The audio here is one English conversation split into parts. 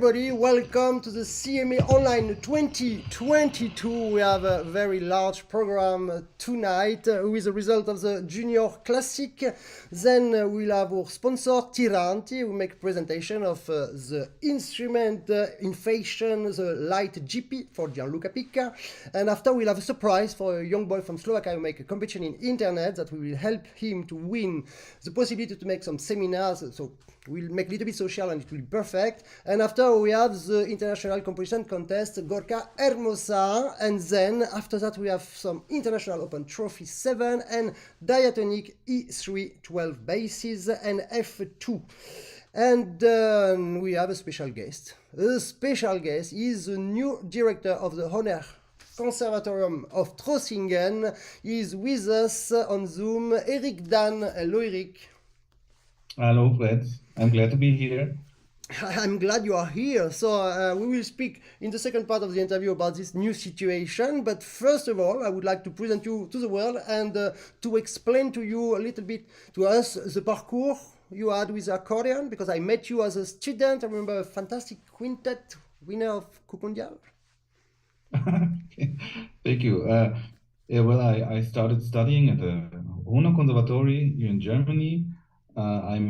everybody, welcome to the CMA Online 2022. We have a very large program tonight with the result of the Junior Classic. Then we'll have our sponsor Tiranti, who make a presentation of the instrument in fashion, the light GP for Gianluca Pica. And after we'll have a surprise for a young boy from Slovakia who make a competition in internet that we will help him to win the possibility to make some seminars. So we'll make a little bit social and it will be perfect. And after we have the international composition contest, GORKA HERMOSA. And then after that we have some international open trophy 7 and Diatonic E3 12 basses and F2. And we have a special guest. The special guest is the new director of the HOHNER Conservatorium of Trossingen. He is with us on Zoom, DANN. Hello, Eric. Hello, Fred. I'm glad to be here. I'm glad you are here. So we will speak in the second part of the interview about this new situation. But first of all, I would like to present you to the world and to explain to you a little bit, to us, the parcours you had with the accordion, because I met you as a student. I remember a fantastic quintet winner of Mondial. Thank you. I started studying at the HOHNER Conservatory here in Germany. I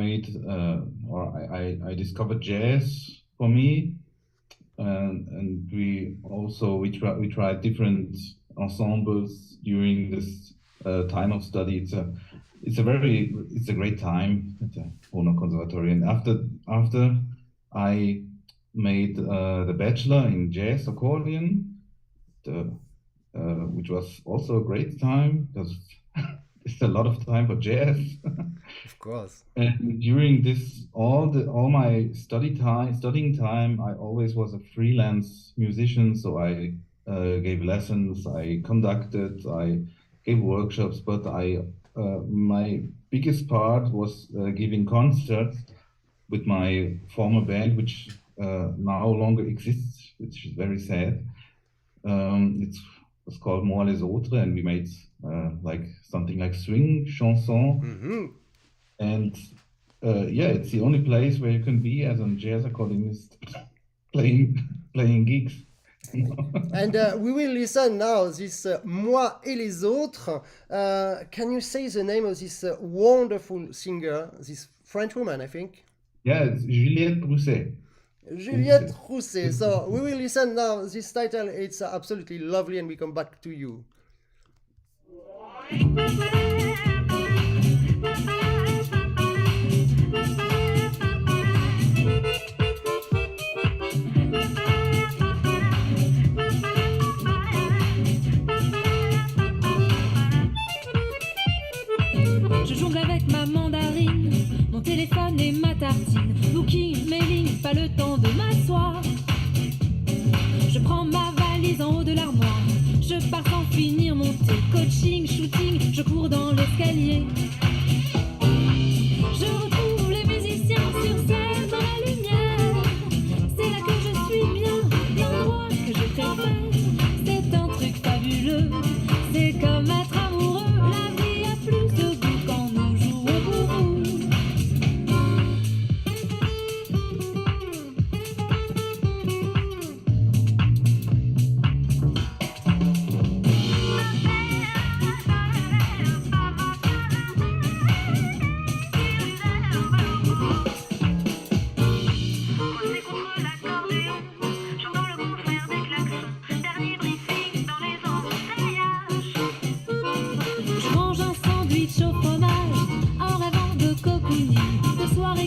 discovered jazz for me, and we tried different ensembles during this time of study. It's a great time at the HOHNER Conservatory. And after I made the bachelor in jazz accordion, which was also a great time because it's a lot of time for jazz. Of course. And during this, all my studying time, I always was a freelance musician. So I gave lessons, I conducted, I gave workshops. But my biggest part was giving concerts with my former band, which no longer exists, which is very sad. It's called Moi les Autres, and we made something like swing chanson. Mm-hmm. And it's the only place where you can be as a jazz accordionist playing gigs. And we will listen now this Moi et les Autres. Can you say the name of this wonderful singer, this French woman, I think? Yeah, it's Juliette Brousset. Juliette Brousset. So we will listen now. This title, it's absolutely lovely, and we come back to you. Je jongle avec ma mandarine, mon téléphone et ma tartine. Booking, mailing, pas le temps de m'asseoir. Je prends ma valise en haut de l'armoire. Je pars sans finir mon thé. Coaching, shooting, je cours dans l'escalier. Je retrouve les musiciens sur scène dans la lumière. C'est là que je suis bien, l'endroit que je préfère. C'est un truc fabuleux, c'est comme être amoureux. La vie a plus de goût quand nous jouons pour vous.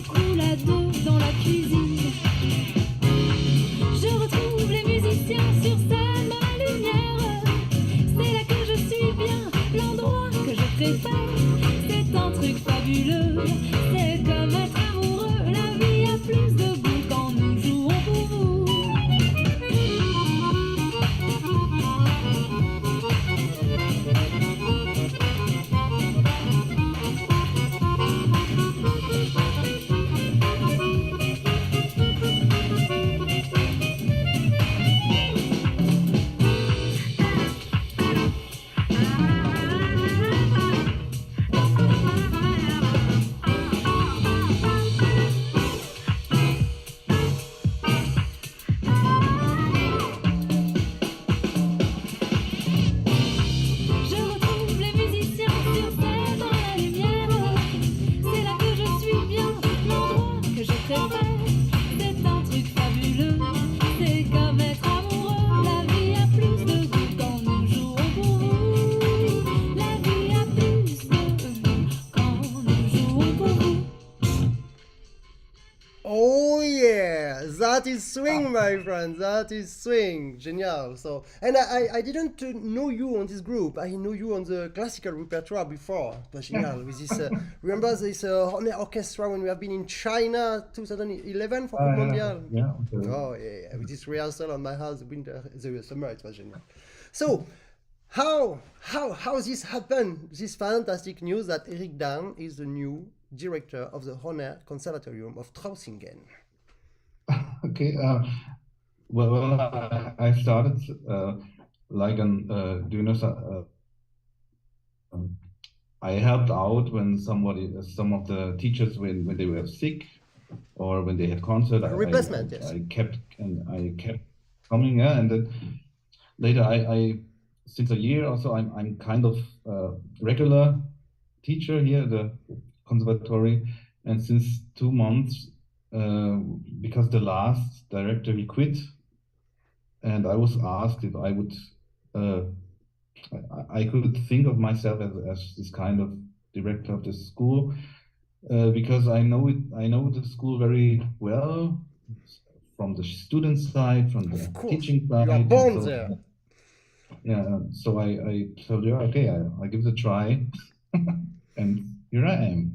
Coule à deux dans la cuisine. Je retrouve les musiciens sur scène dans la lumière. C'est là que je suis bien, l'endroit que je préfère. C'est un truc fabuleux, c'est comme être amoureux. La vie a plus de goût quand nous jouons pour vous. That is swing, my friends. That is swing. Genial. So, and I didn't know you on this group. I know you on the classical repertoire before. But genial. With this, remember this HOHNER orchestra when we have been in China 2011 for Mondial? Yeah. Oh yeah. With this rehearsal on my house, the summer, it was genial. So, how this happened? This fantastic news that Eric DANN is the new director of the HOHNER Conservatorium of Trossingen. Okay. Well, I started like an I helped out when some of the teachers when they were sick or when they had concert. Replacement, yes. I kept coming, and then later I since a year or so I'm kind of regular teacher here at the conservatory, and since 2 months. Because the last director he quit, and I was asked if I would, I could think of myself as this kind of director of the school, because I know the school very well from the student side, from the teaching side. You are born there. Yeah, so I told you, okay, I give it a try, and here I am.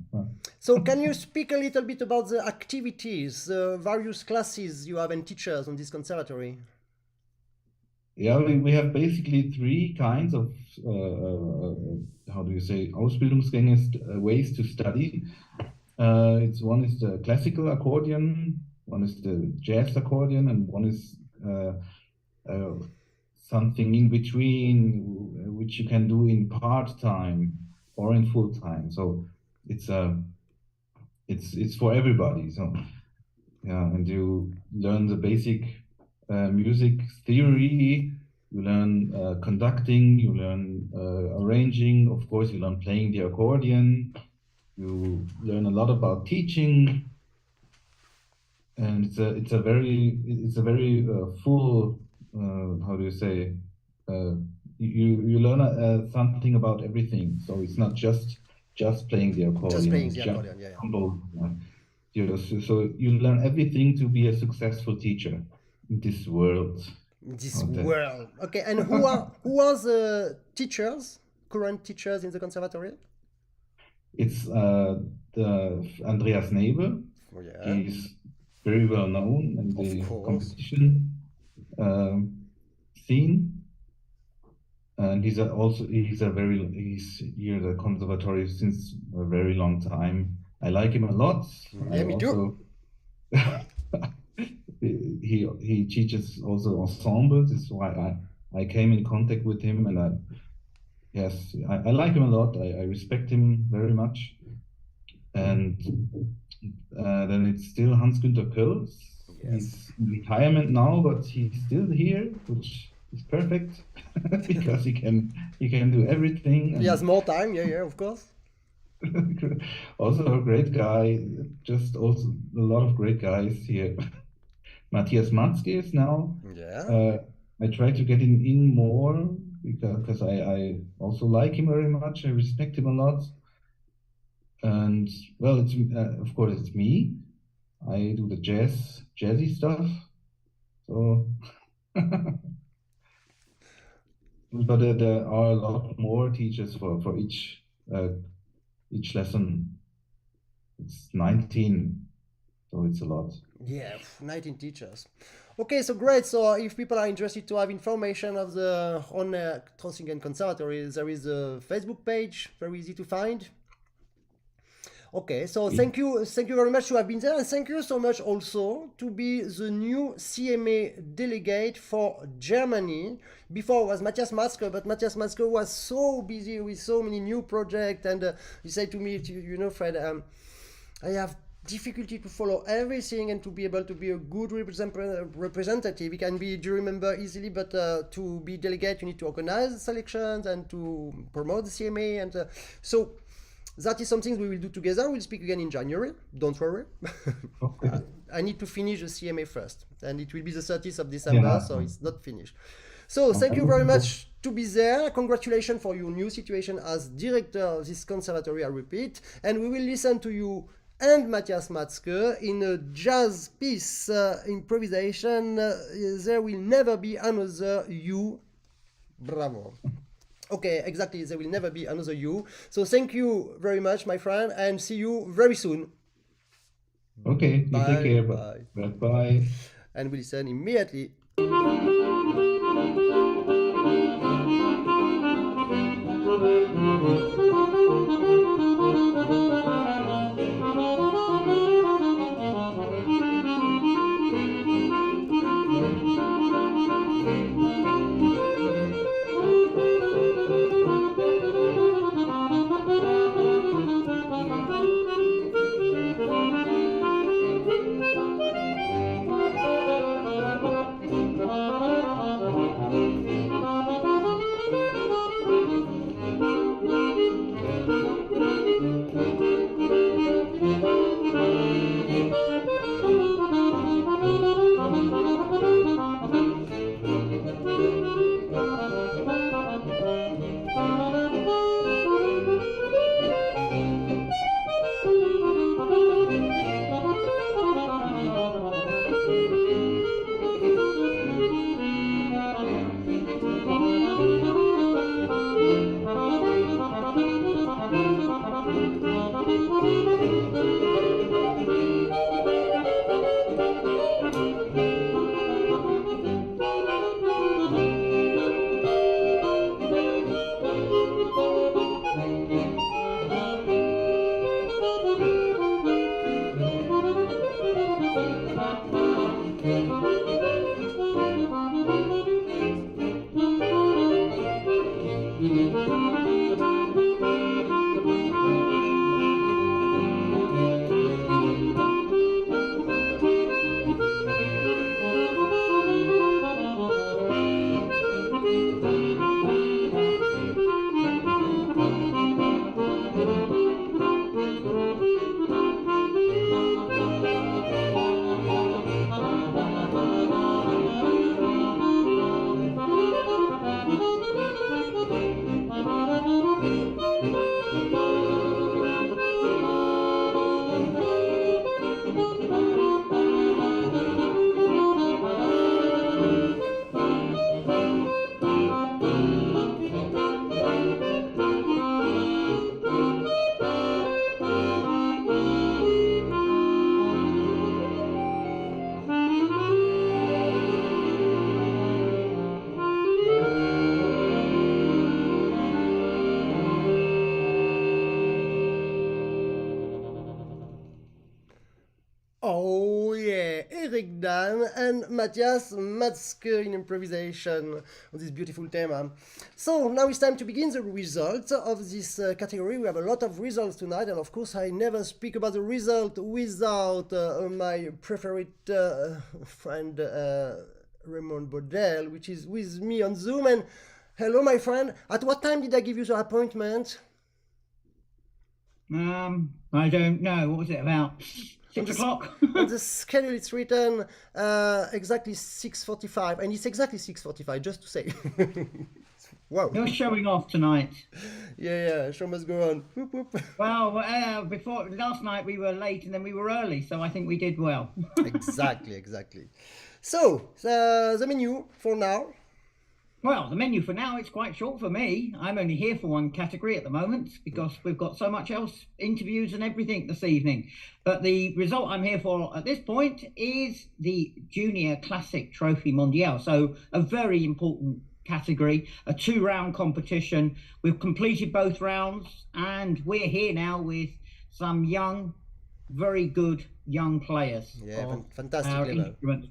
So can you speak a little bit about the activities, the various classes you have and teachers on this conservatory? Yeah, we have basically 3 kinds of, how do you say, Ausbildungsgänge, ways to study. One is the classical accordion, one is the jazz accordion, and one is something in between, which you can do in part-time or in full-time. So it's for everybody. So yeah, and you learn the basic music theory, you learn conducting, you learn arranging, of course you learn playing the accordion, you learn a lot about teaching, and it's a very full, how do you say, you learn something about everything. So it's not just playing the accordion. Just playing the accordion, yeah. So you learn everything to be a successful teacher in this world. World. Okay, and who are the teachers, current teachers in the conservatory? It's the Andreas Nebel. Oh, yeah. He's very well known in the competition scene. And he's here at the conservatory since a very long time. I like him a lot. Yeah, me too. He teaches also ensembles. This is why I came in contact with him, and I like him a lot. I respect him very much. And then it's still Hans-Günther Kölz. Yes. He's in retirement now, but he's still here, which is perfect because he can do everything. He has more time, yeah, of course. Also a great guy, just also a lot of great guys here. Matthias Matzke is now. Yeah. I try to get him in more because I also like him very much. I respect him a lot. And well, it's of course it's me. I do the jazzy stuff. So, but there are a lot more teachers for each lesson. It's 19, so it's a lot. Yeah, 19 teachers. Okay, so great. So if people are interested to have information of the HOHNER Trossingen Conservatory, there is a Facebook page, very easy to find. Okay, so thank you very much to have been there, and thank you so much also to be the new CMA delegate for Germany. Before it was Matthias Matzke, but Matthias Matzke was so busy with so many new projects, and he said to me, you know, Fred, I have difficulty to follow everything and to be able to be a good representative. You can be jury member easily, but to be delegate, you need to organize selections and to promote the CMA, and so that is something we will do together. We'll speak again in January. Don't worry. Okay. I need to finish the CMA first, and it will be the 30th of December, so it's not finished. So thank you very much to be there. Congratulations for your new situation as director of this conservatory, I repeat. And we will listen to you and Matthias Matzke in a jazz piece improvisation. There will never be another you. Bravo. Okay, exactly. There will never be another you. So thank you very much, my friend, and see you very soon. Okay, you take care. Bye. Bye. And we listen immediately. Oh yeah, Eric DANN and Matthias Matzke in improvisation on this beautiful theme. So now it's time to begin the results of this category. We have a lot of results tonight, and of course I never speak about the result without my preferred friend Raymond Baudel, which is with me on Zoom. And hello, my friend. At what time did I give you the appointment? I don't know. What was it, about 6 o'clock? On the schedule it's written exactly 6:45, and it's exactly 6:45, just to say. Wow. You're showing off tonight. Yeah, show must go on. Whoop, whoop. Well, before last night we were late and then we were early, so I think we did well. Exactly. So, the menu for now. Well, the menu for now, it's quite short for me. I'm only here for one category at the moment because we've got so much else, interviews and everything this evening. But the result I'm here for at this point is the Junior Classic Trophy Mondial. So a very important category, a 2-round competition. We've completed both rounds and we're here now with some young, very good young players. Yeah, fantastic level.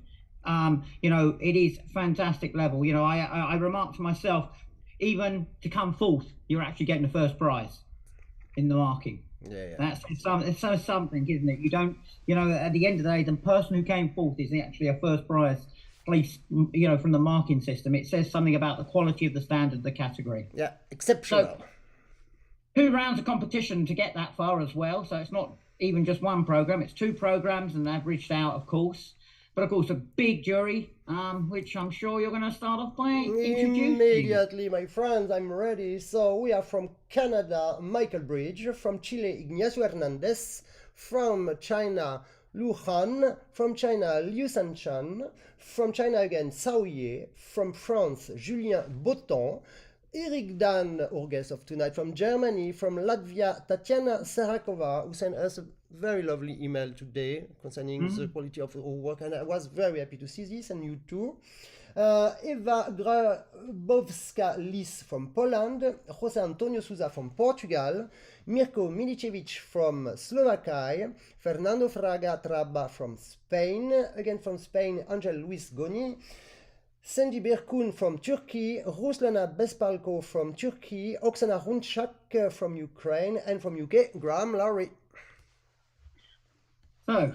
It is fantastic level. I remarked to myself, even to come fourth, you're actually getting the first prize in the marking. Yeah. It's something, isn't it? You don't, at the end of the day, the person who came fourth is actually a first prize place, from the marking system. It says something about the quality of the standard of the category. Yeah, exceptional. So, 2 rounds of competition to get that far as well. So it's not even just one program, it's 2 programs and averaged out, of course. But of course, a big jury, which I'm sure you're going to start off by introducing. Immediately, my friends, I'm ready. So we are from Canada, Michael Bridge, from Chile, Ignacio Hernandez, from China, Lu Han, from China, Liu Sanchan, from China again, Cao Ye, from France, Julien Botan, Eric Dan, our guest of tonight, from Germany, from Latvia, Tatiana Sarakova, who sent us a very lovely email today concerning the quality of our work, and I was very happy to see this, and you too. Eva Grabowska-Lis from Poland, José Antonio Souza from Portugal, Mirko Milicevic from Slovakia, Fernando Fraga Traba from Spain, again from Spain, Angel Luis Goni, Sandy Berkun from Turkey, Ruslana Bespalko from Turkey, Oksana Runchak from Ukraine, and from UK, Graham Lowry. So,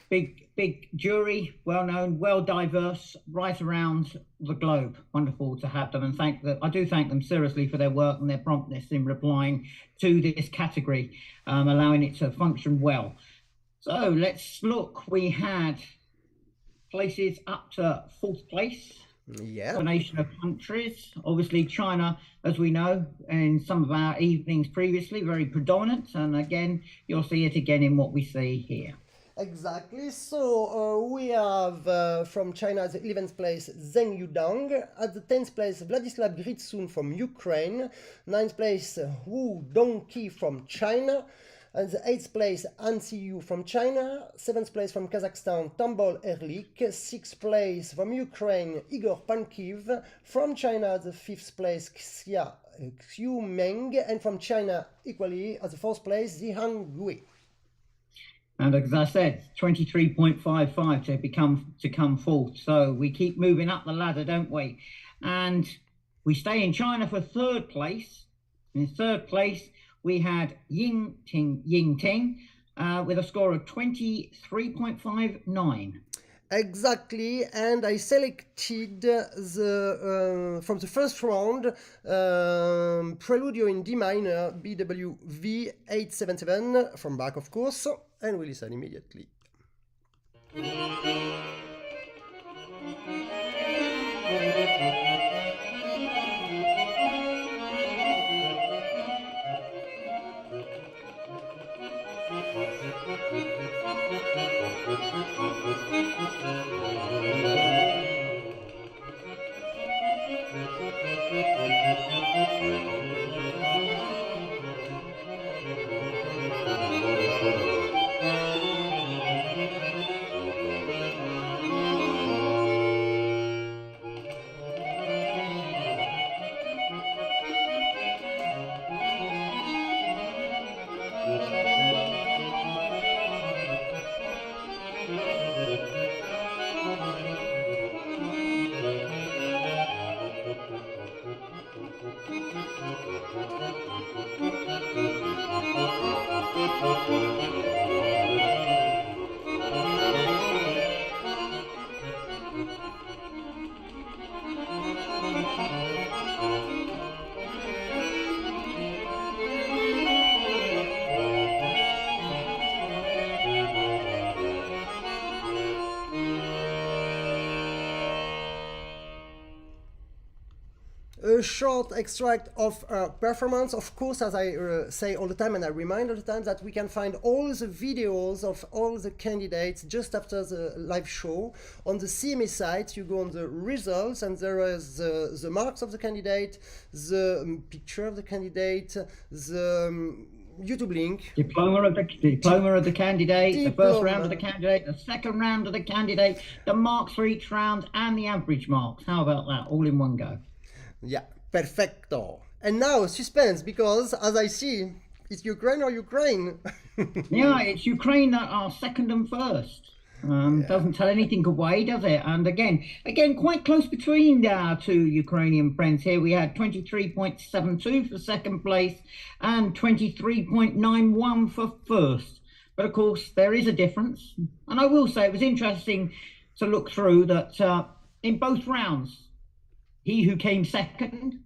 big jury, well known, well diverse, right around the globe. Wonderful to have them, and I do thank them seriously for their work and their promptness in replying to this category, allowing it to function well. So let's look. We had places up to 4th place. Yeah. Combination of countries. Obviously, China, as we know, in some of our evenings previously, very predominant. And again, you'll see it again in what we see here. Exactly. So we have from China at the 11th place Zheng Yudang, at the 10th place Vladislav Gritsun from Ukraine, 9th place Wu Dongqi from China, and the 8th place Han Siyu from China, 7th place from Kazakhstan Tambol Erlik, 6th place from Ukraine Igor Pankiv, from China the 5th place Xiu Meng, and from China equally at the 4th place Zihan Gui. And as I said, 23.55 to come 4th. So we keep moving up the ladder, don't we? And we stay in China for 3rd place. In 3rd place, we had Ying Ting with a score of 23.59. Exactly, and I selected from the first round Preludio in D minor BWV 877 from Bach, of course, and we listen immediately. A short extract of performance. Of course, as I say all the time, and I remind all the time, that we can find all the videos of all the candidates just after the live show. On the CMA site, you go on the results, and there is the marks of the candidate, the picture of the candidate, the YouTube link. Diploma of the candidate, the first round of the candidate, the second round of the candidate, the marks for each round, and the average marks. How about that? All in one go. Yeah, perfecto. And now suspense, because as I see, it's Ukraine or Ukraine. Yeah, it's Ukraine that are second and first. Doesn't tell anything away, does it? And again, quite close between our two Ukrainian friends here. We had 23.72 for second place and 23.91 for first. But of course, there is a difference. And I will say it was interesting to look through that in both rounds, he who came second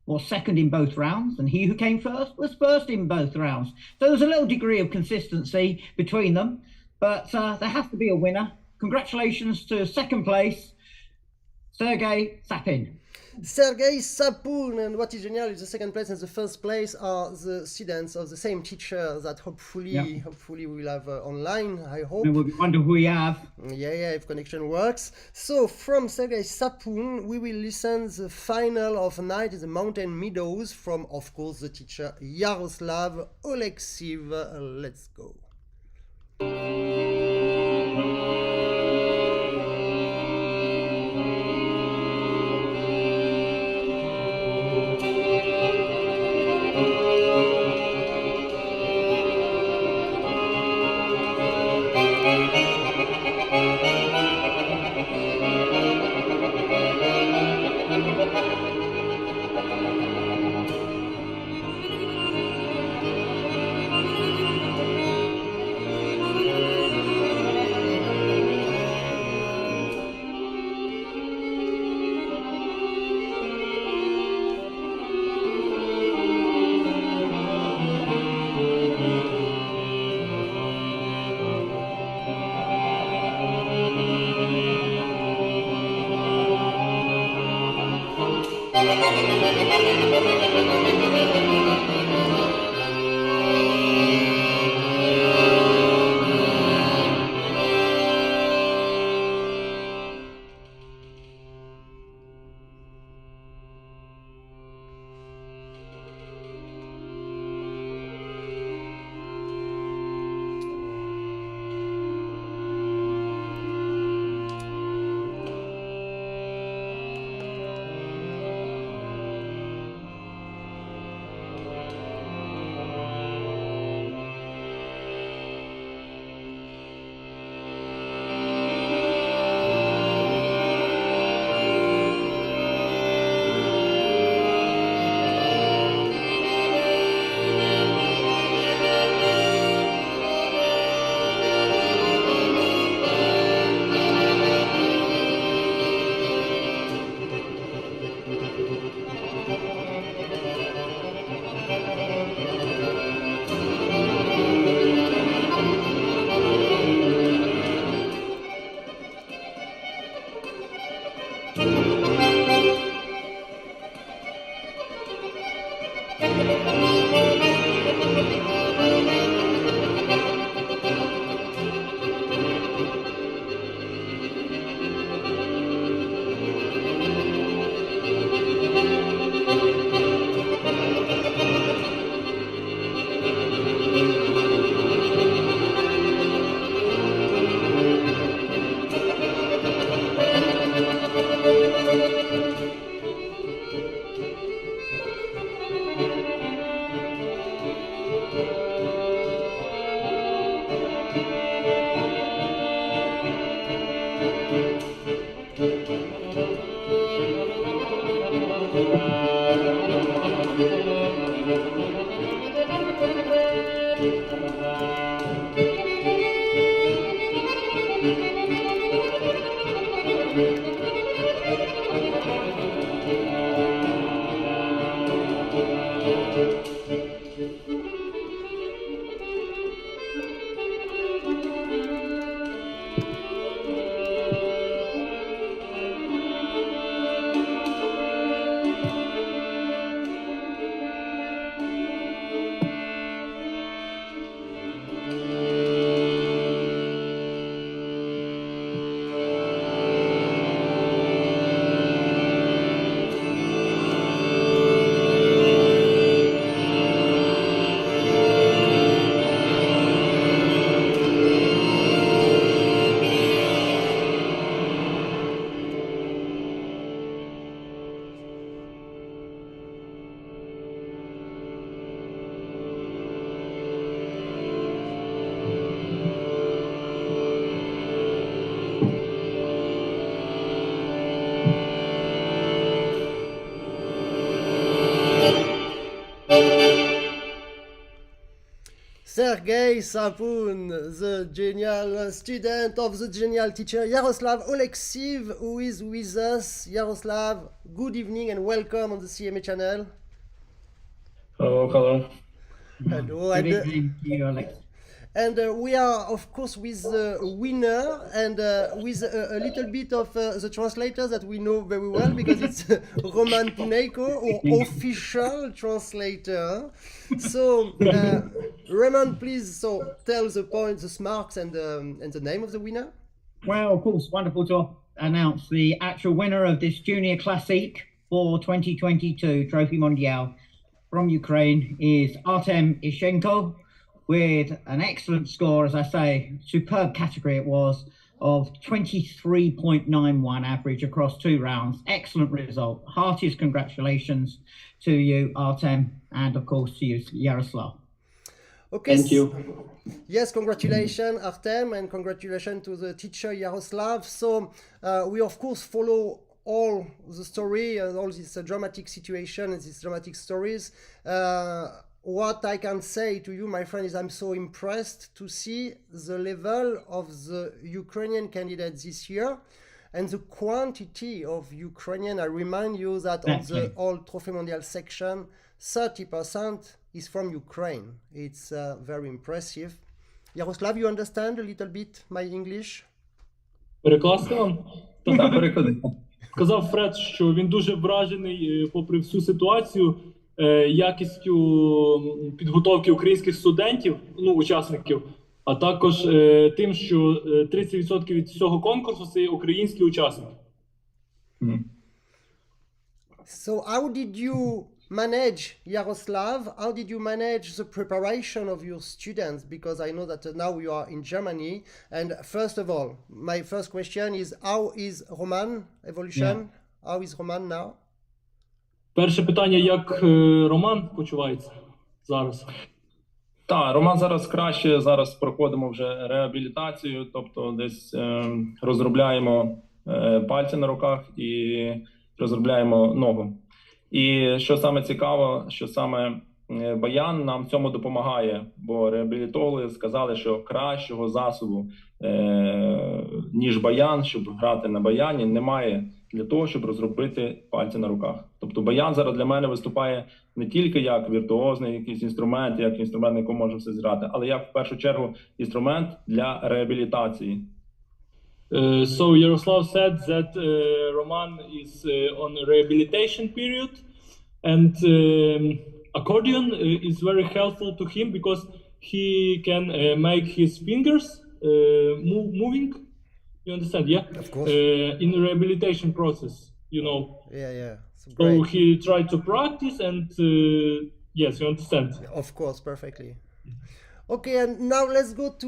was second in both rounds, and he who came first was first in both rounds. So there's a little degree of consistency between them, but there has to be a winner. Congratulations to second place, Sergei Sapin. Sergei Sapun, and what is genial is the second place and the first place are the students of the same teacher that hopefully we will have online, I hope. And we wonder who we have. Yeah, if connection works. So from Sergei Sapun, we will listen the final of Night in the Mountain Meadows from, of course, the teacher Yaroslav Oleksiv. Let's go. Sergei Sapun, the genial student of the genial teacher Yaroslav Oleksiv, who is with us. Yaroslav, good evening and welcome on the CMA channel. Hello. Hello. Good evening to you, Alex. And we are, of course, with the winner and with a little bit of the translator that we know very well because it's Roman Puneko, our official translator. So, Roman, please, so tell the points, the marks, and the name of the winner. Well, of course, wonderful to announce the actual winner of this Junior Classic for 2022 Trophée Mondial from Ukraine is Artem Ishenko, with an excellent score, as I say, superb category it was, of 23.91 average across 2 rounds. Excellent result. Heartiest congratulations to you, Artem, and of course to you, Yaroslav. Okay. Thank you. Yes, congratulations, Artem, and congratulations to the teacher, Yaroslav. So we, of course, follow all the story and all this dramatic situation and these dramatic stories. What I can say to you, my friend, is I'm so impressed to see the level of the Ukrainian candidates this year and the quantity of Ukrainian. I remind you that on the all Trophée Mondial section, 30% is from Ukraine. It's very impressive. Yaroslav, you understand a little bit my English? Перекласти вам? Так, переклади. Сказав Фред, що він дуже вражений, попри всю ситуацію, якістю підготовки українських студентів, ну, учасників, а також тим, що 30% від всього конкурсу – це українські учасники. So how did you manage, Yaroslav? How did you manage the preparation of your students? Because I know that now you are in Germany. And first of all, my first question is, how is Roman evolution? Yeah. How is Roman now? Перше питання, як Роман почувається зараз? Так, Роман зараз краще, зараз проходимо вже реабілітацію, тобто десь розробляємо пальці на руках і розробляємо ногу. І що саме цікаво, що саме баян нам в цьому допомагає, бо реабілітологи сказали, що кращого засобу, ніж баян, щоб грати на баяні, немає для того, щоб розробити пальці на руках. Тобто баян зараз для мене виступає не тільки як віртуозний якийсь інструмент, як інструмент, на якому можна все зіграти, але як в першу чергу інструмент для реабілітації. So Yaroslav said that Roman is on a rehabilitation period, and accordion is very helpful to him because he can make his fingers moving. You understand? Yeah. Of course. In the rehabilitation process, you know. Yeah. So he tried to practice, and yes, you understand. Of course, perfectly. Okay, and now let's go to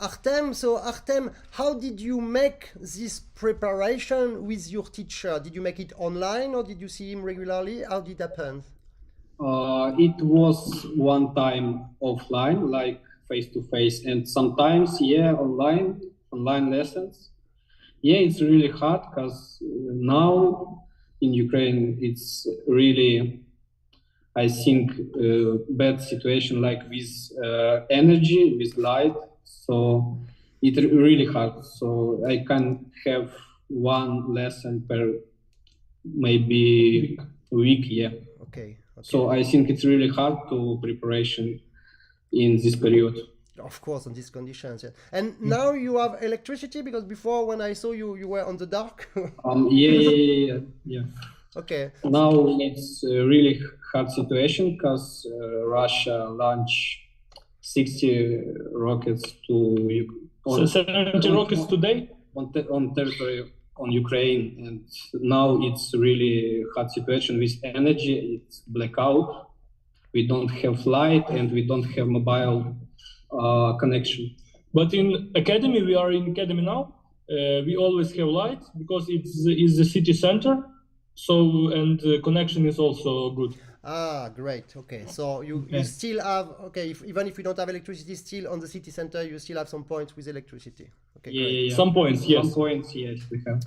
Artem. So Artem, how did you make this preparation with your teacher? Did you make it online or did you see him regularly? How did it happen? It was one time offline, like face-to-face, and sometimes, online lessons. Yeah, it's really hard because now in Ukraine, it's really, I think, bad situation, like with energy, with light. So it's really hard. So I can have one lesson per maybe week. Yeah. Okay. So I think it's really hard to preparation in this period. Of course, on these conditions. Yeah. And now you have electricity because before when I saw you, you were on the dark. Yeah. Okay. Now it's a really hard situation because Russia launched 60 rockets to 70 rockets today on territory on Ukraine, and now it's really hard situation with energy. It's blackout. We don't have light and we don't have mobile connection. But in academy, we are in academy now. We always have light because it's the city center. So, and the connection is also good. Ah, great. Okay, so you still have, even if you don't have electricity, still on the city center, you still have some points with electricity. Okay, great. Some points, yes. Some points, yes, we have.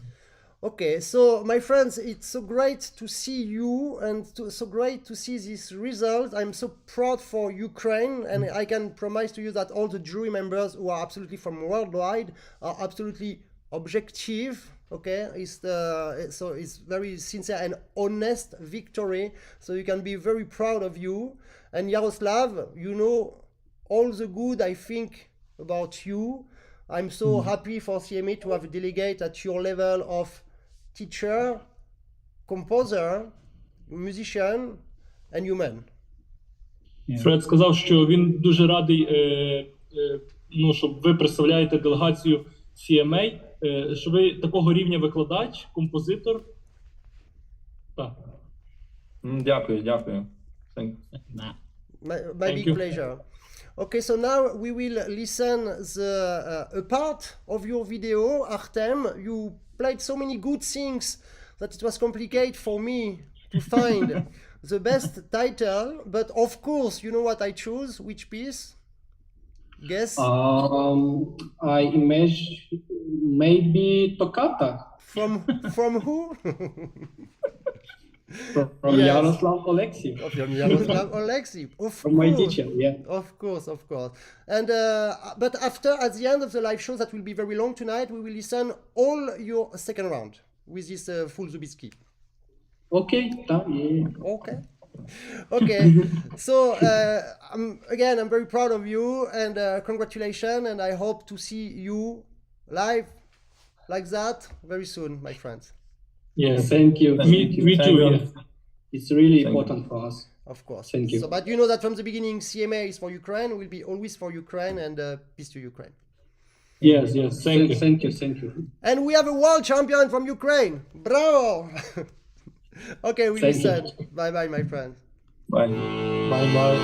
Okay, so my friends, it's so great to see you and so great to see this result. I'm so proud for Ukraine, and I can promise to you that all the jury members who are absolutely from worldwide are absolutely objective. Okay, so it's very sincere and honest victory. So you can be very proud of you. And Yaroslav, you know all the good I think about you. I'm so happy for CMA to have a delegate at your level of teacher, composer, musician, and human. Фред сказав, що він дуже радий, ну, щоб ви представляєте делегацію CMA, що ви такого рівня викладач, композитор. Так. Дякую. Thank you. My big pleasure. Okay, so now we will listen a part of your video, Artem. You played so many good things that it was complicated for me to find the best title. But of course, you know what I choose? Which piece? Guess. I imagine maybe Toccata From who? from Yes. Yaroslav Alexiy. From Yaroslav Alexiy. From my teacher, yeah. Of course. And but after, at the end of the live show, that will be very long tonight, we will listen all your second round with this full Zubitsky. Okay, yeah. Okay. So I'm very proud of you, and congratulations, and I hope to see you live like that very soon, my friends. Yeah. Thank you. Me too. Yeah. It's really important for us. Of course. Thank you. So, but you know that from the beginning, CMA is for Ukraine, will be always for Ukraine, and peace to Ukraine. Yes. Thank you. Thank you. And we have a world champion from Ukraine. Bravo! Okay, we Thank listen. you. Bye, my friend. Bye. Bye.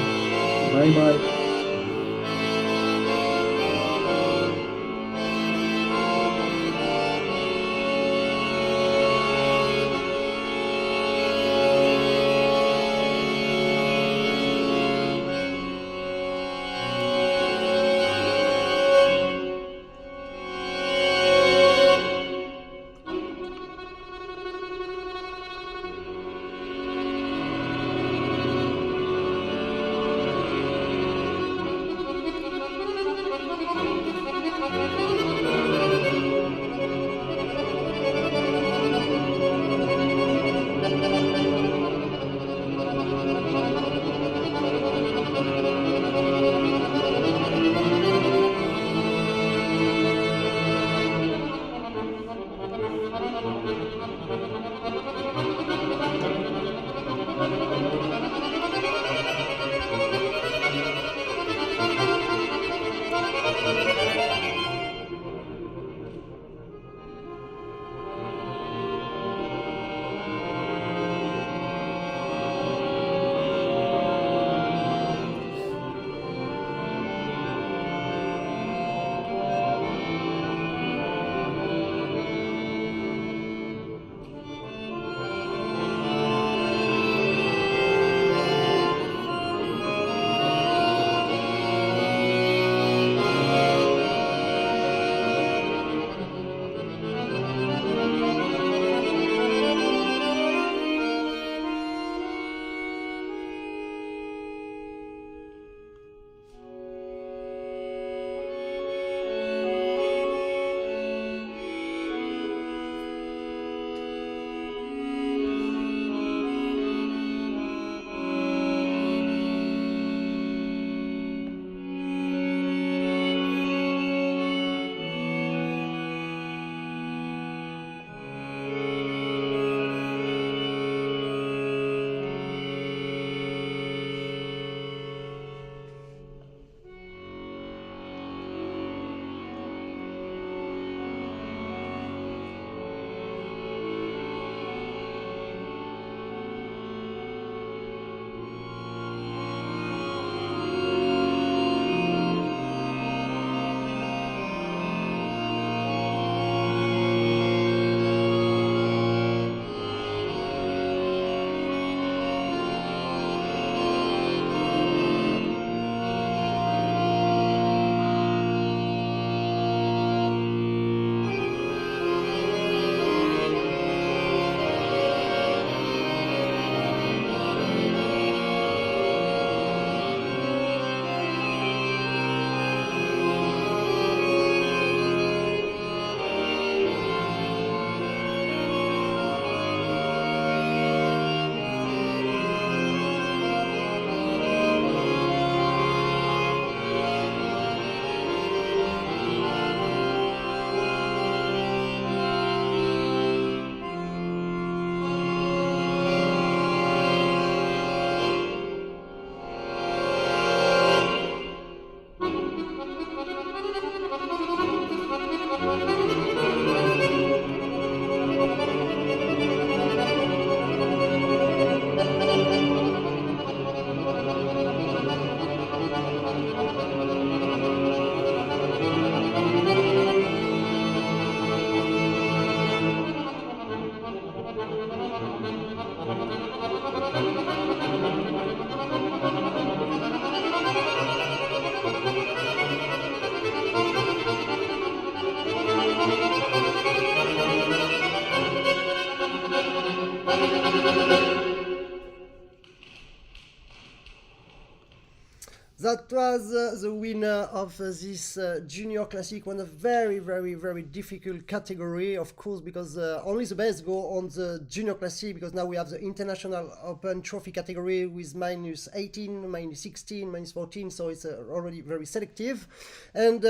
That was the winner of this Junior Classic, one of very, very, very difficult category, of course, because only the best go on the Junior Classic, because now we have the International Open Trophy category with minus 18, minus 16, minus 14, so it's already very selective. And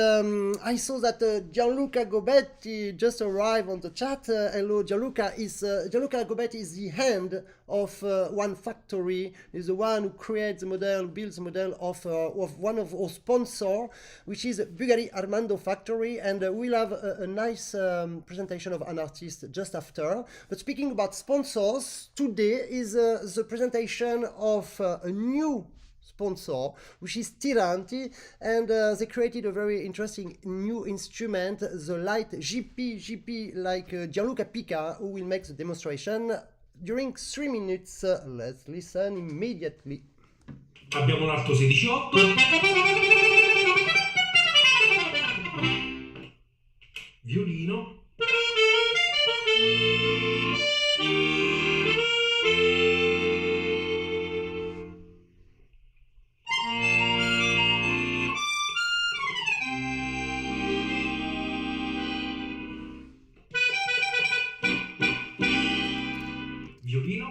I saw that Gianluca Gobetti just arrived on the chat. Hello, Gianluca. Gianluca Gobetti is the hand of one factory, is the one who creates the model, builds the model of one of our sponsors, which is BUGARI Armando Factory, and we'll have a nice presentation of an artist just after. But speaking about sponsors, today is the presentation of a new sponsor, which is Tiranti, and they created a very interesting new instrument, the light GP like Gianluca Pica, who will make the demonstration during 3 minutes. Let's listen immediately. Abbiamo l'alto 16/8, violino,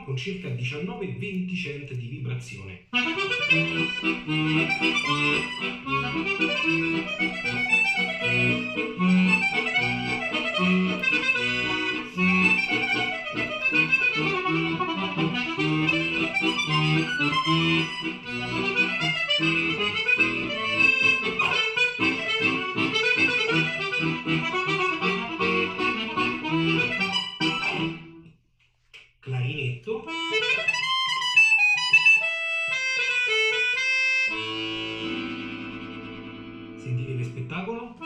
con circa 19-20 cent di vibrazione. Clarinetto. Sentite che spettacolo?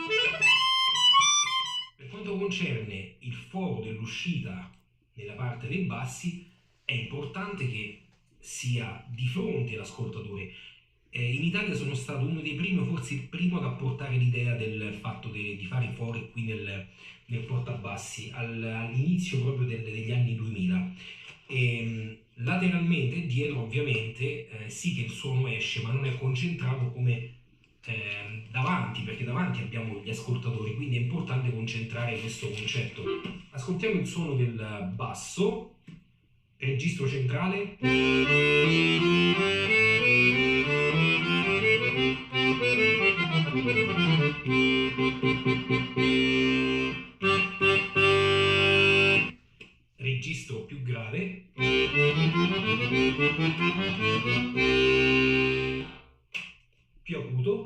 Per quanto concerne il foro dell'uscita nella parte dei bassi, è importante che sia di fronte all'ascoltatore. In Italia sono stato uno dei primi, forse il primo, ad apportare l'idea del fatto di fare i fori qui nel portabassi all'inizio proprio degli anni 2000. Lateralmente, dietro ovviamente, sì che il suono esce, ma non è concentrato come davanti, perché davanti abbiamo gli ascoltatori, quindi è importante concentrare questo concetto. Ascoltiamo il suono del basso, registro centrale. Registro più grave. Più acuto.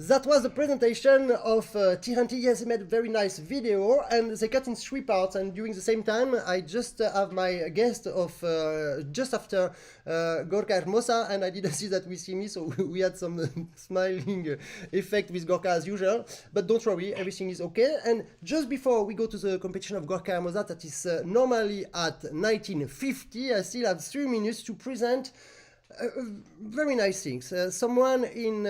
That was the presentation of Tiranti. Yes, they made a very nice video, and they cut in 3 parts. And during the same time, I just have my guest of just after GORKA HERMOSA, and I didn't see that with me, so we had some smiling effect with GORKA as usual. But don't worry, everything is okay. And just before we go to the competition of GORKA HERMOSA, that is normally at 19:50, I still have 3 minutes to present Very nice things. Someone in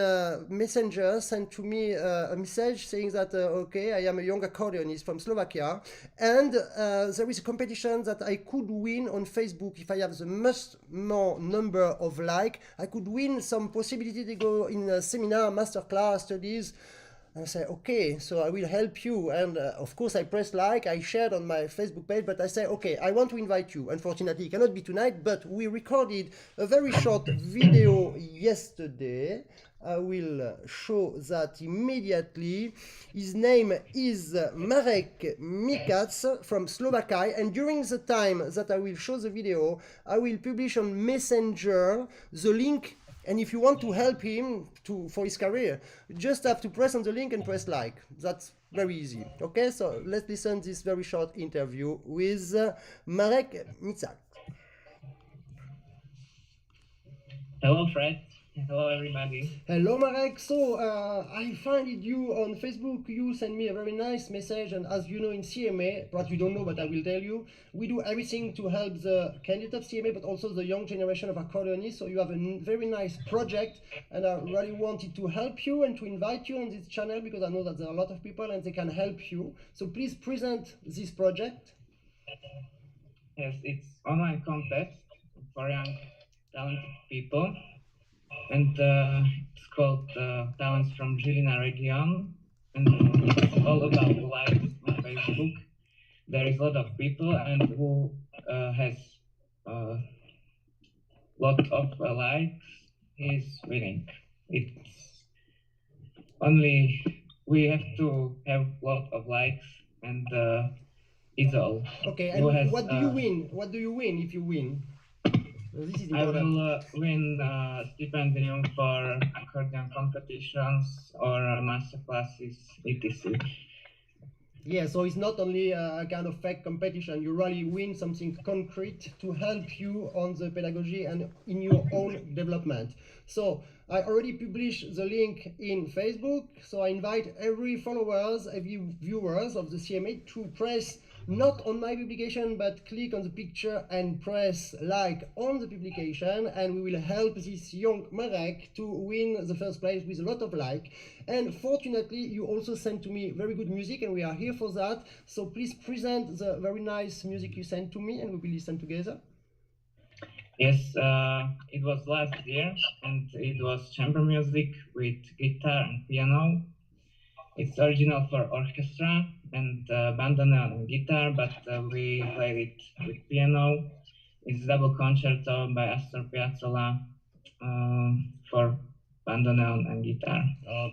Messenger sent to me a message saying that, okay, I am a young accordionist from Slovakia, and there is a competition that I could win on Facebook. If I have the most more number of like, I could win some possibility to go in a seminar, masterclass, studies. And I say, okay, so I will help you. And of course, I pressed like, I shared on my Facebook page, but I say, okay, I want to invite you. Unfortunately, it cannot be tonight, but we recorded a very short video yesterday. I will show that immediately. His name is Marek Mikáč from Slovakia, and during the time that I will show the video, I will publish on Messenger the link. And if you want to help him for his career, you just have to press on the link and press like. That's very easy. Okay, so let's listen to this very short interview with Marek Mikáč. Hello, Fred. Hello, everybody. Hello, Marek. So I found you on Facebook. You sent me a very nice message, and as you know, in CMA, perhaps you don't know, but I will tell you, we do everything to help the candidate of CMA, but also the young generation of accordionists. So you have a very nice project, and I really wanted to help you and to invite you on this channel because I know that there are a lot of people and they can help you. So please present this project. Yes, it's online contest for young talented people, and it's called Talents from Žilina region, and it's all about likes on Facebook. There is a lot of people, and who has a lot of likes, he's winning. It's only we have to have a lot of likes, and it's all. Okay, and what do you win? What do you win if you win? This is I important. will win stipendium for accordion competitions or master classes, etc. Yeah, so it's not only a kind of fake competition, you really win something concrete to help you on the pedagogy and in your own development. So I already published the link in Facebook, so I invite every followers, every viewers of the CMA to press not on my publication, but click on the picture and press like on the publication, and we will help this young Marek to win the first place with a lot of like. And fortunately, you also sent to me very good music, and we are here for that. So please present the very nice music you sent to me, and we will listen together. Yes, it was last year, and it was chamber music with guitar and piano. It's original for orchestra and bandoneon and guitar, but we played it with piano. It's double concerto by Astor Piazzolla for bandoneon and guitar.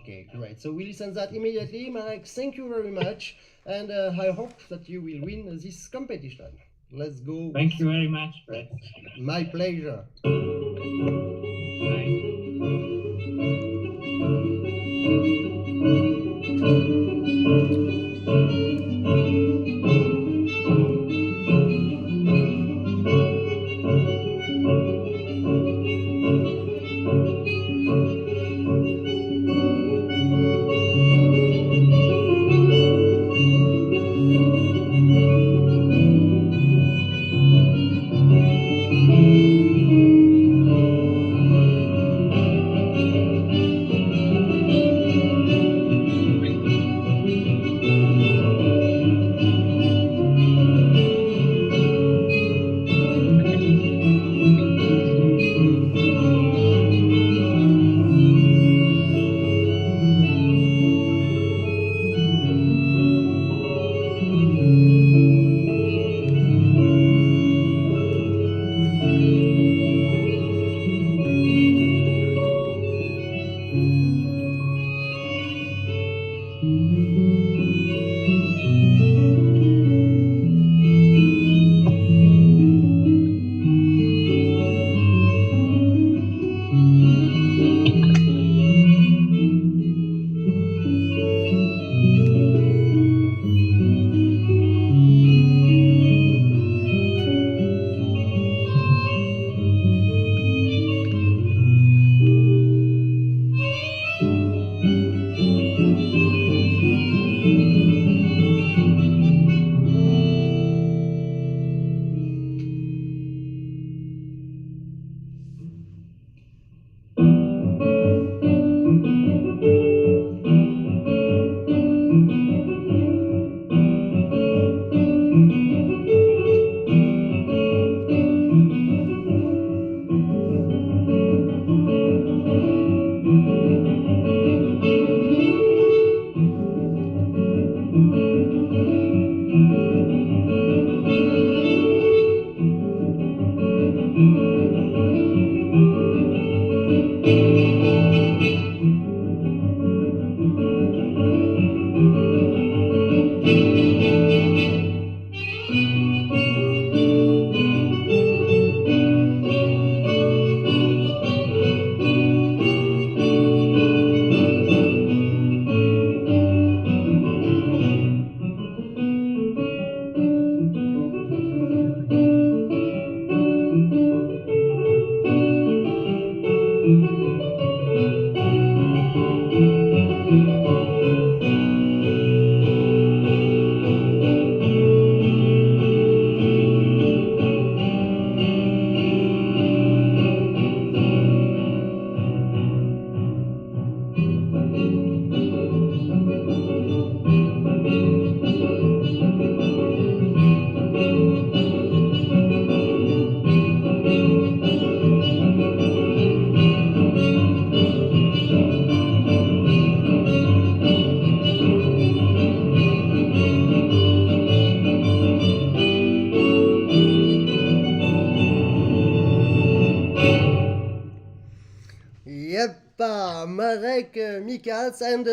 Okay, great. So we listen that immediately. Marek, thank you very much, and I hope that you will win this competition. Let's go. Thank you very much, Fred. My pleasure. Bye. Marek, Mikáč, and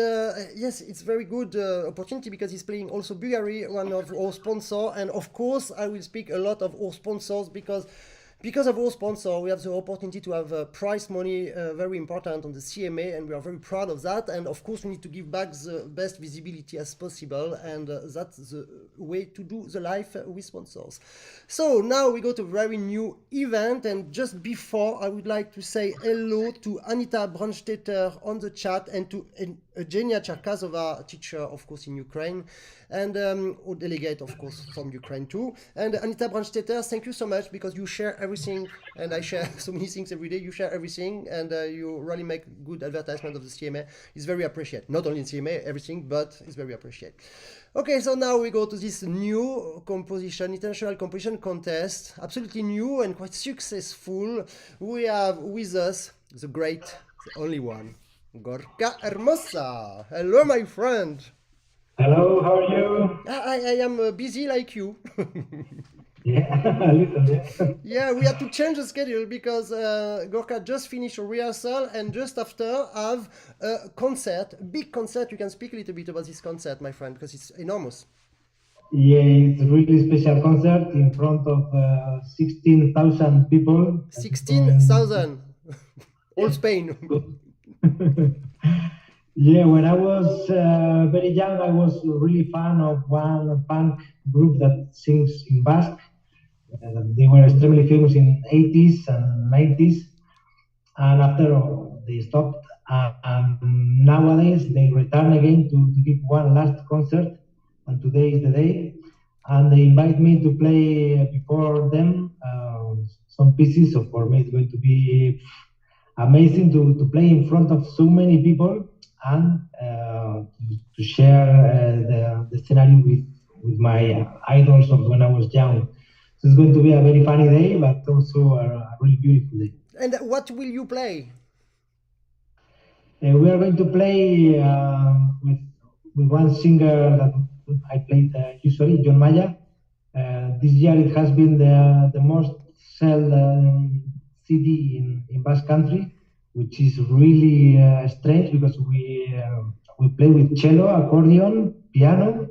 yes, it's very good opportunity because he's playing also BUGARI, one of our sponsors, and of course I will speak a lot of our sponsors because of our sponsor, we have the opportunity to have prize money very important on the CMA, and we are very proud of that. And of course, we need to give back the best visibility as possible, and that's the way to do the life with sponsors. So now we go to a very new event, and just before, I would like to say hello to Anita Brandstetter on the chat, and to Eugenia Cherkasova, teacher, of course, in Ukraine, and or delegate, of course, from Ukraine too. And Anita Brandstetter, thank you so much because you share everything, and I share so many things every day. You share everything, and you really make good advertisement of the CMA. It's very appreciated. Not only in CMA, everything, but it's very appreciated. Okay, so now we go to this new composition, international composition contest, absolutely new and quite successful. We have with us the great, the only one, GORKA HERMOSA. Hello, my friend. Hello, how are you? I am busy like you. Yeah, a little bit. Yeah, we had to change the schedule because GORKA just finished a rehearsal and just after have a concert, a big concert. You can speak a little bit about this concert, my friend, because it's enormous. Yeah, it's a really special concert in front of 16,000 people. 16,000, all Spain. Yeah, when I was very young, I was really fan of one punk group that sings in Basque. They were extremely famous in 80s and 90s, and after they stopped. Nowadays, they return again to give one last concert, and today is the day. And they invite me to play before them some pieces. So for me, it's going to be amazing to play in front of so many people and to share the scenario with my idols of when I was young. So it's going to be a very funny day, but also a really beautiful day. And what will you play? We are going to play with one singer that I played usually, John Maya. This year it has been the most sold CD in Basque Country, which is really strange because we play with cello, accordion, piano,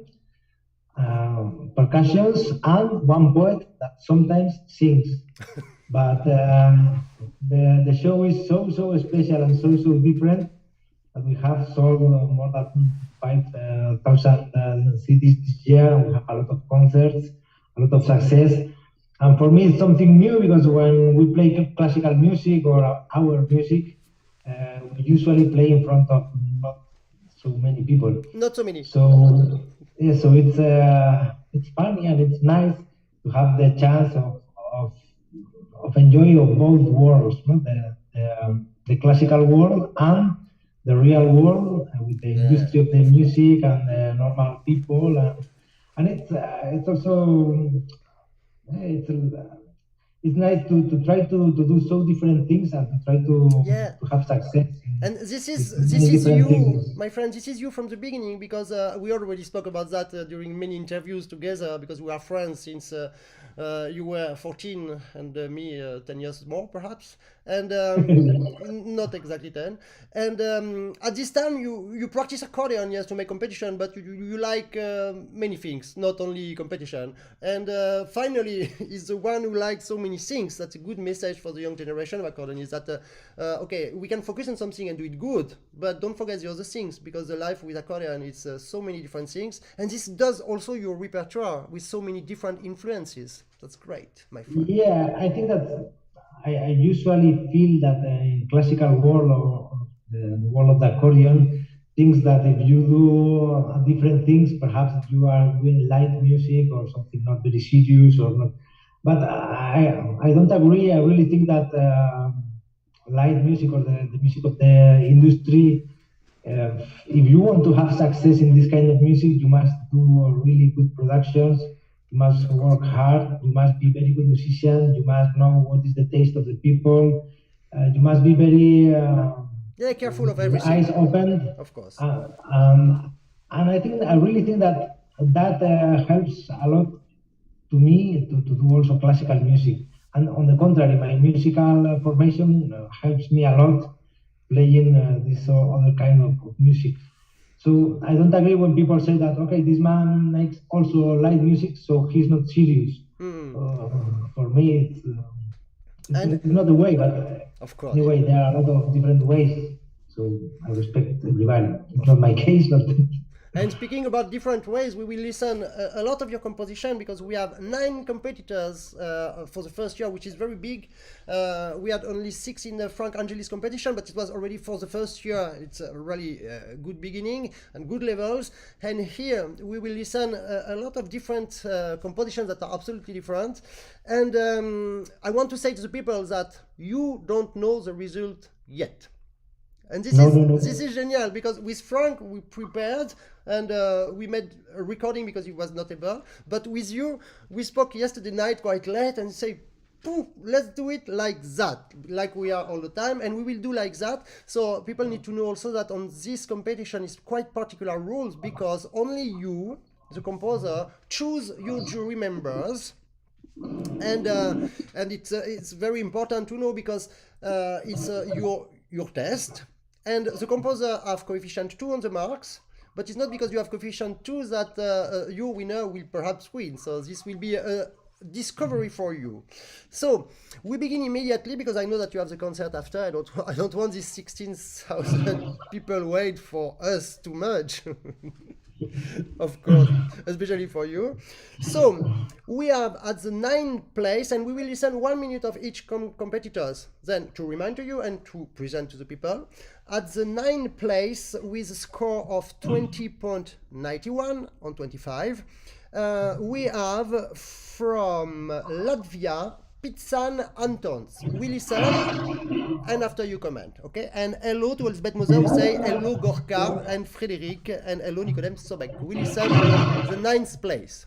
percussions, and one poet that sometimes sings. But the show is so special and so different that we have sold more than 5,000 CDs this year. We have a lot of concerts, a lot of success. And for me, it's something new because when we play classical music or our music, we usually play in front of not so many people. Not so many. So yeah, so it's funny and it's nice to have the chance of enjoying of both worlds, no? The classical world and the real world with the industry of the music and the normal people, and it's also it's nice to try to do so different things and to try to have success. And this is you, things. My friend, this is you from the beginning, because we already spoke about that during many interviews together, because we are friends since you were 14 and me 10 years more perhaps, and not exactly 10. And at this time you practice accordion, yes, to make competition, but you like many things, not only competition. And finally is the one who likes so many things. That's a good message for the young generation of accordion, is that okay, we can focus on something and do it good, but don't forget the other things, because the life with accordion is so many different things, and this does also your repertoire with so many different influences. That's great, my friend. Yeah, I think that I usually feel that in classical world or the world of the accordion, things that if you do different things, perhaps you are doing light music or something not very serious or not. But I don't agree. I really think that light music or the music of the industry, if you want to have success in this kind of music, you must do really good productions. You must work hard. You must be very good musician. You must know what is the taste of the people. You must be very careful of everything. Eyes open, of course. And I really think that helps a lot to me to do also classical music. And on the contrary, my musical formation helps me a lot playing this other kind of music. So I don't agree when people say that, okay, this man makes also light music, so he's not serious. For me, it's not the way, but of course, anyway, there are a lot of different ways. So I respect everybody. It's not my case, but... And speaking about different ways, we will listen a lot of your composition because we have 9 competitors for the first year, which is very big. We had only 6 in the Frank Angelis competition, but it was already for the first year. It's a really good beginning and good levels. And here we will listen a lot of different compositions that are absolutely different. And I want to say to the people that you don't know the result yet. And this is genial because with Frank we prepared and we made a recording because he was not able. But with you, we spoke yesterday night quite late and say, "Poof, let's do it like that, like we are all the time, and we will do like that." So people need to know also that on this competition is quite particular rules because only you, the composer, choose your jury members. And it's very important to know because it's your test. And the composer have coefficient 2 on the marks, but it's not because you have coefficient 2 that your winner will perhaps win. So this will be a discovery for you. So we begin immediately because I know that you have the concert after. I don't want these 16,000 people wait for us too much. Of course, especially for you. So we are at the 9th place and we will listen 1 minute of each competitors. Then to remind to you and to present to the people. At the 9th place with a score of 20.91 on 25, we have from Latvia, Pizzan Antons. We listen and after you comment, okay? And hello to Elizabeth Moser who say hello Gorka and Frédéric and hello Nicodem Sobek. We listen the 9th place.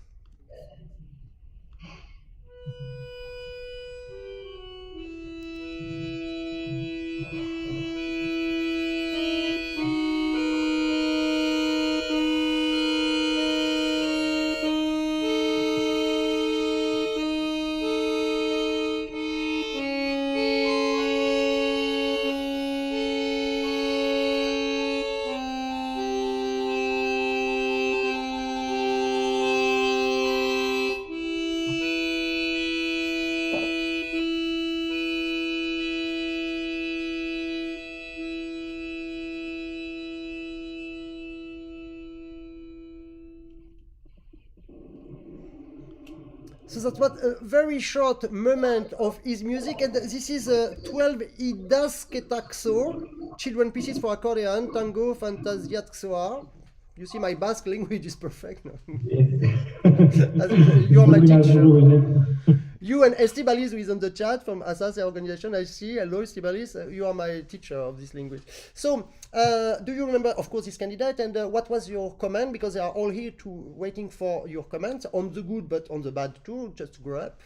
So that was a very short moment of his music, and this is 12 Idas Ketaxo, children pieces for accordion, tango, fantasiatxoa. You see, my Basque language is perfect. No? You are my teacher. You and Estibalis, who is on the chat from Asas organization, I see. Hello, Estibalis. You are my teacher of this language. So, do you remember, of course, this candidate? And what was your comment? Because they are all here waiting for your comments on the good, but on the bad too. Just to grow up.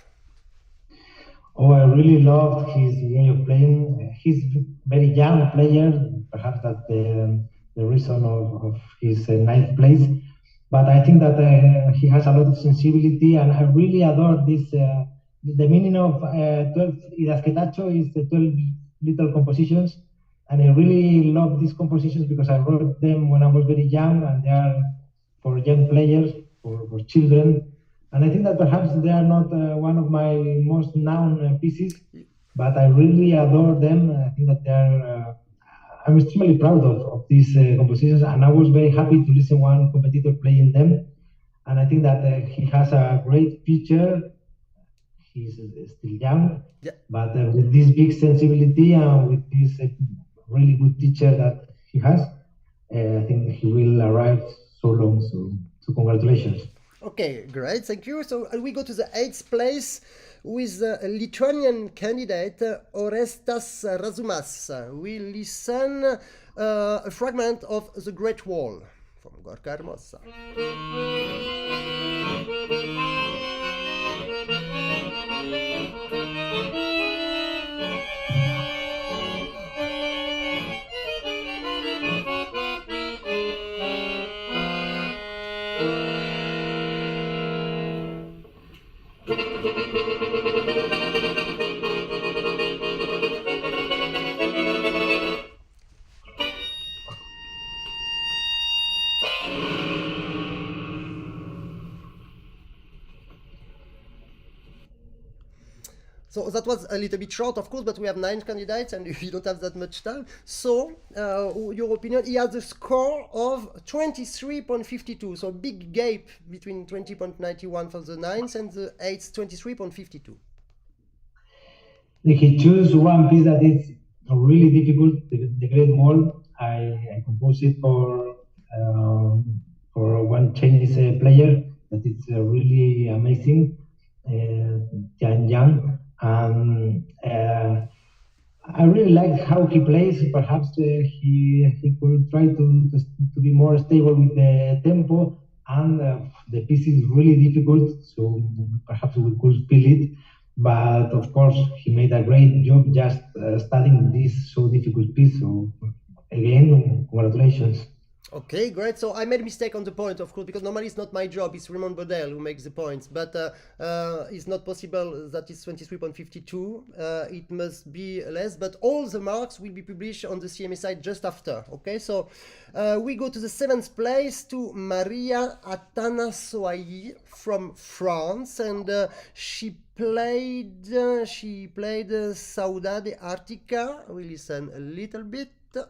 Oh, I really loved his way of playing. He's a very young player. Perhaps that's the reason of his 9th place. But I think that he has a lot of sensibility, and I really adore this. The meaning of 12 Idasquetacho is the 12 little compositions, and I really love these compositions because I wrote them when I was very young, and they are for young players, for children. And I think that perhaps they are not one of my most known pieces, but I really adore them. I think that they are. I'm extremely proud of these compositions, and I was very happy to listen one competitor playing them. And I think that he has a great future. He's still young, yeah. But with this big sensibility and with this really good teacher that he has, I think he will arrive so long. So congratulations. Okay, great, thank you. So we go to the 8th place with a Lithuanian candidate, Orestas Razumas. We listen a fragment of The Great Wall from GORKA HERMOSA. So that was a little bit short, of course, but we have 9 candidates and we don't have that much time. So, your opinion, he has a score of 23.52. So, big gap between 20.91 for the 9th and the 8th, 23.52. He chose one piece that is really difficult, the Great Wall. I composed it for one Chinese player that is really amazing, Tian Yang. I really like how he plays. Perhaps he could try to be more stable with the tempo, and the piece is really difficult, so perhaps we could feel it. But of course, he made a great job just studying this so difficult piece. So again, congratulations. Okay, great. So I made a mistake on the point, of course, because normally it's not my job. It's Raymond Bodel who makes the points. But it's not possible that it's 23.52. It must be less. But all the marks will be published on the CMA site just after. Okay, so we go to the 7th place to Maria Atanasoayi from France, and she played Saudade Artica. We listen a little bit. The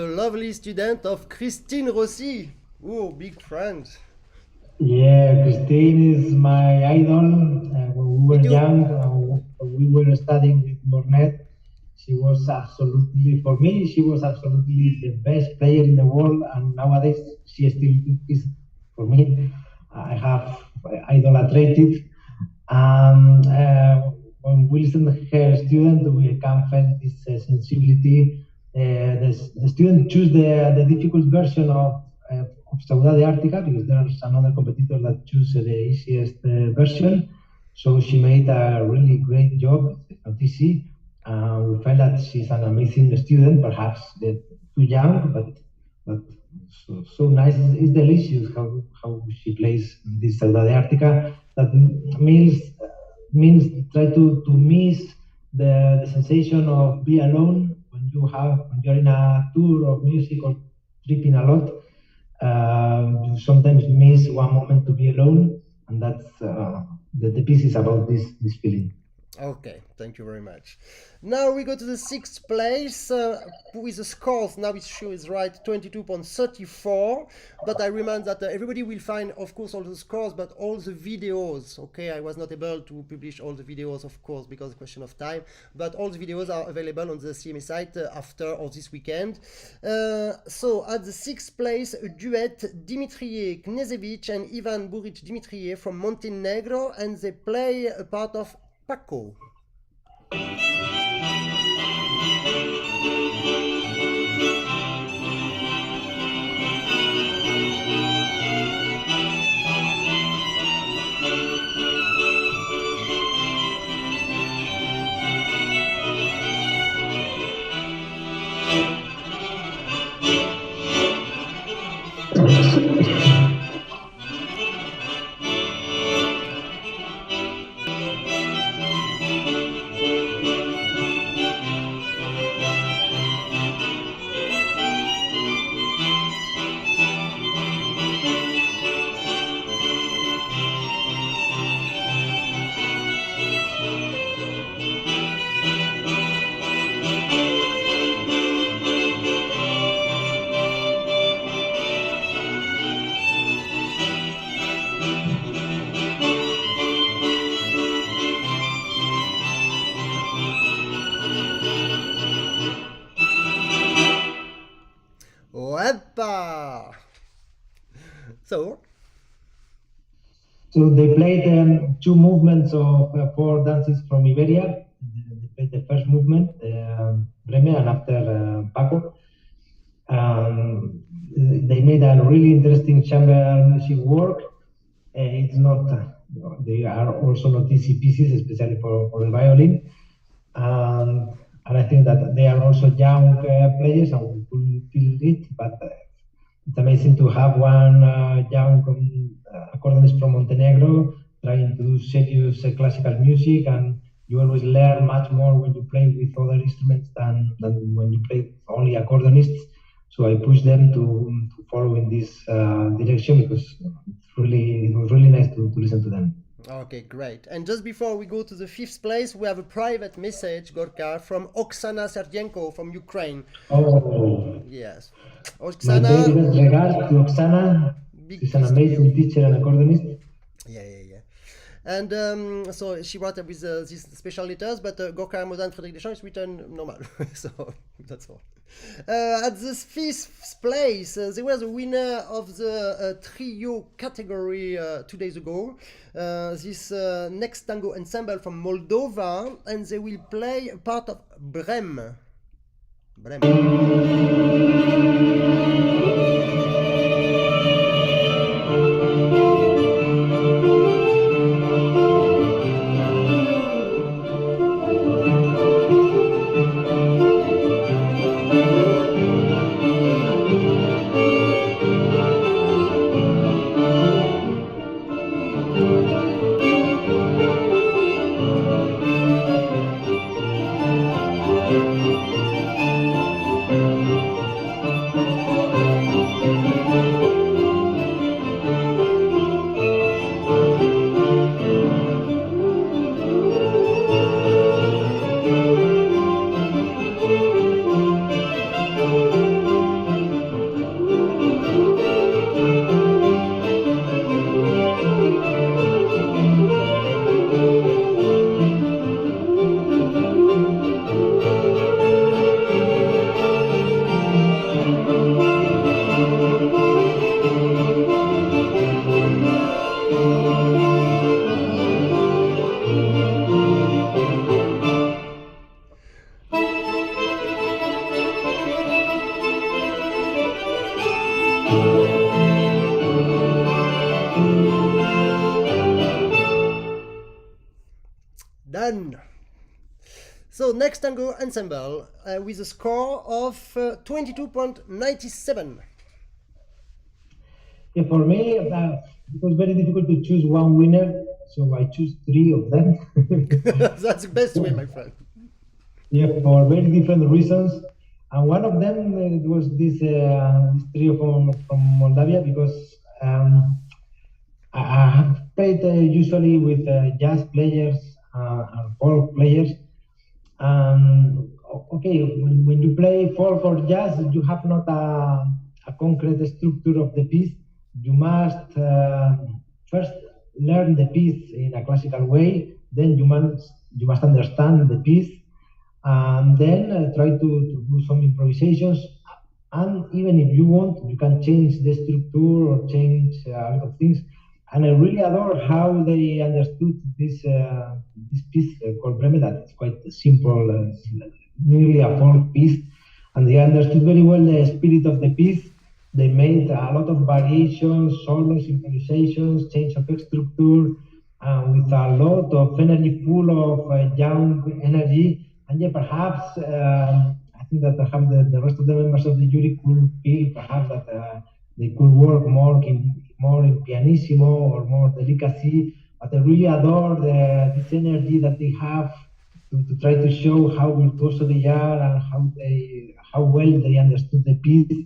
lovely student of Christine Rossi. Oh, big friend. Yeah, Christine is my idol. When we were young, we were studying with Mornet. She was absolutely, for me, she was absolutely the best player in the world, and nowadays she still is for me. I have idolatrated. When we listen to her student, we can feel this sensibility. The student choose the difficult version of Saudade Artica, because there's another competitor that choose the easiest version. So she made a really great job. It's not easy. We felt that she's an amazing student, perhaps too young, but so nice. It's delicious how she plays this Saudade Artica. That means try to miss the sensation of be alone when you're in a tour of music or tripping a lot. You sometimes miss one moment to be alone, and that's the piece is about this feeling. Okay, thank you very much. Now we go to the 6th place with the scores. Now it shows right 22.34. But I remind that everybody will find, of course, all the scores, but all the videos. Okay, I was not able to publish all the videos, of course, because of question of time. But all the videos are available on the CMA site after or this weekend. So at the 6th place, a duet, Dimitrie Knezevic and Ivan Buric Dimitriye from Montenegro, and they play a part of Paco. Opa! So they played 2 movements of 4 dances from Iberia. They played the first movement, Breme, and after Paco. They made a really interesting chamber music work. it's not. They are also not easy pieces, especially for the violin. And I think that they are also young players, and we could feel it. But it's amazing to have one young accordionist from Montenegro trying to do serious classical music, and you always learn much more when you play with other instruments than when you play with only accordionists. So I push them to follow in this direction, because it was really nice to listen to them. Okay, great. And just before we go to the 5th place, we have a private message, Gorka, from Oksana Serdienko from Ukraine. Oh, Yes. my Oksana, very best regards to Oksana. big She's an kiss to you. amazing teacher and accordionist. Yeah. And so she wrote with these special letters, but Gorka Hermosa and Frédéric Deschamps is written normal. So that's all. At the 5th place, they were the winner of the trio category 2 days ago. This next tango ensemble from Moldova, and they will play a part of Brem. DANN. So next tango ensemble with a score of 22.97. Yeah, for me, it was very difficult to choose one winner, so I choose 3 of them. That's the best way, my friend. Yeah, for very different reasons. And one of them was this trio from Moldavia, because I have played usually with jazz players and folk players. Okay, when you play folk or jazz, you have not a concrete structure of the piece. You must first learn the piece in a classical way, then you must understand the piece, and then try to do some improvisations. And even if you want, you can change the structure or change a lot of things. And I really adore how they understood this piece called Breme, that it's quite simple, nearly a folk piece. And they understood very well the spirit of the piece. They made a lot of variations, solos, improvisations, change of structure, with a lot of energy, full of young energy. And yeah, perhaps I think that perhaps the rest of the members of the jury could feel perhaps that they could work more in pianissimo or more delicacy. But I really adore this energy that they have to try to show how virtuoso they are and how well they understood the piece.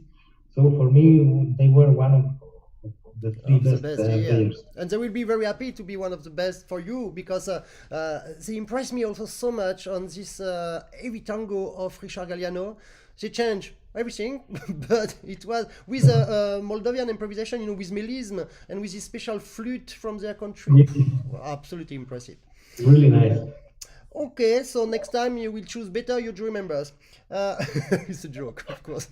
So for me, they were one of the 3 best players. And they will be very happy to be one of the best for you, because they impressed me also so much on this heavy tango of Richard Galliano. They changed everything, but it was with a Moldovan improvisation, with melism and with this special flute from their country. Yes. Absolutely impressive. Really nice. Okay, so next time you will choose better your jury members. It's a joke, of course.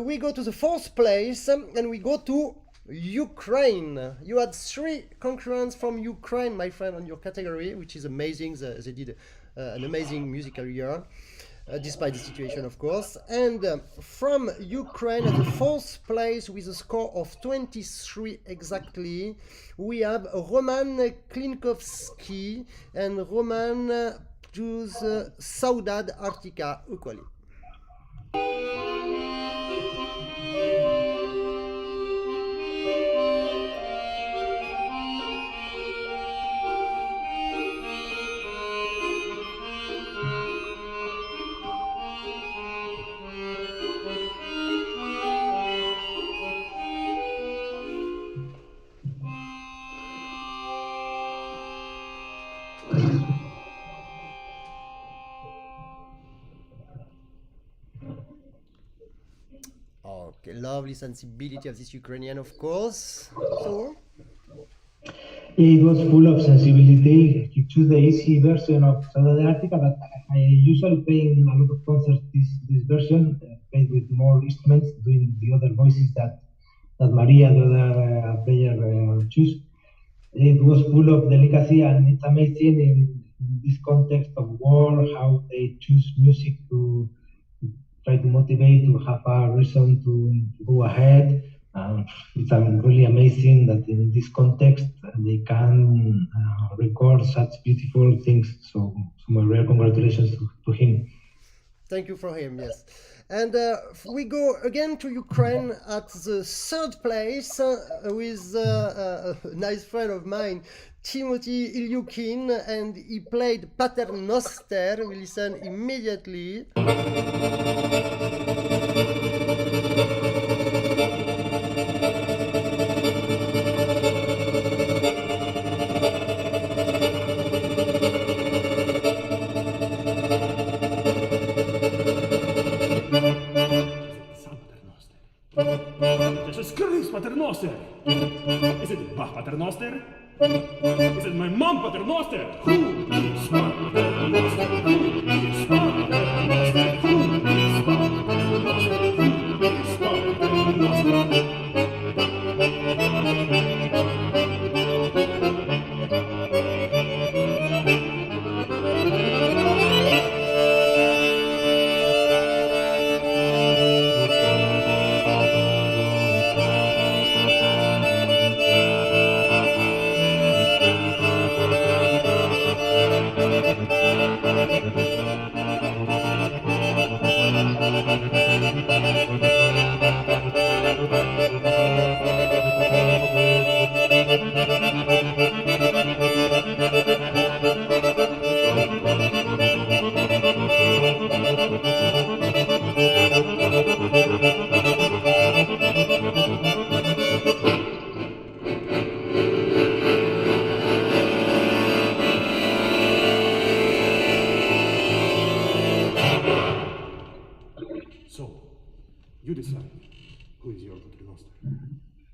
We go to the 4th place, and we go to Ukraine. You had 3 concurrents from Ukraine, my friend, on your category, which is amazing. They did an amazing musical year. despite the situation, of course. And from Ukraine, at the fourth place with a score of 23 exactly, we have Roman Klinkovski and Roman choose Saudade Arctica equally. Okay, lovely sensibility of this Ukrainian, of course. So, it was full of sensibility. He chose the easy version of Saudade Arctica, but I usually play in a lot of concerts this version, played with more instruments, doing the other voices that Maria, the other player, choose. It was full of delicacy, and it's amazing in this context of war, how they choose music to try to motivate, to have a reason to go ahead. It's really amazing that in this context they can record such beautiful things. So my real congratulations to him. thank you for him, yes. And we go again to Ukraine at the third place with a nice friend of mine, Timothy Ilyukin, and he played Paternoster. We listen immediately. Jesus Christ, Paternoster! Is it Bach Paternoster? Is it my mom Paternoster? Who is Paternoster? Who is Paternoster? Who is Paternoster? Who is Paternoster? You decide who is your Paternoster,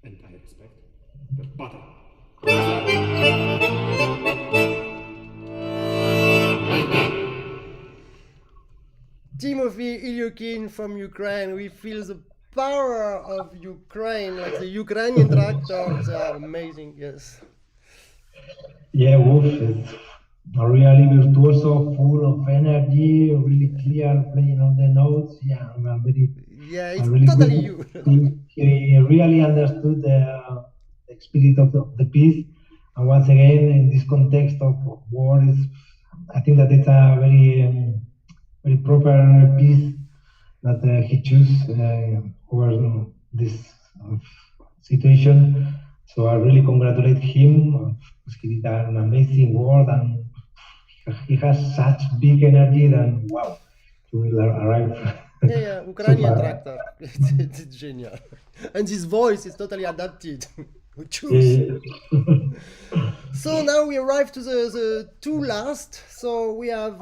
and I expect the butter. Timothy Ilyukin from Ukraine. We feel the power of Ukraine, like the Ukrainian tractors are amazing, yes. Yeah, Wolf is really virtuoso, full of energy, really clear, playing all the notes. Yeah, I'm very. Yeah, it's really totally good. you. He really understood the spirit of the piece. And once again, in this context of war, I think that it's a very proper piece that he chose over this situation. So I really congratulate him. He did an amazing work, and he has such big energy that, wow, he will arrive. Yeah, Ukrainian tractor. It's genial. And his voice is totally adapted. Choose. So now we arrive to the two last. So we have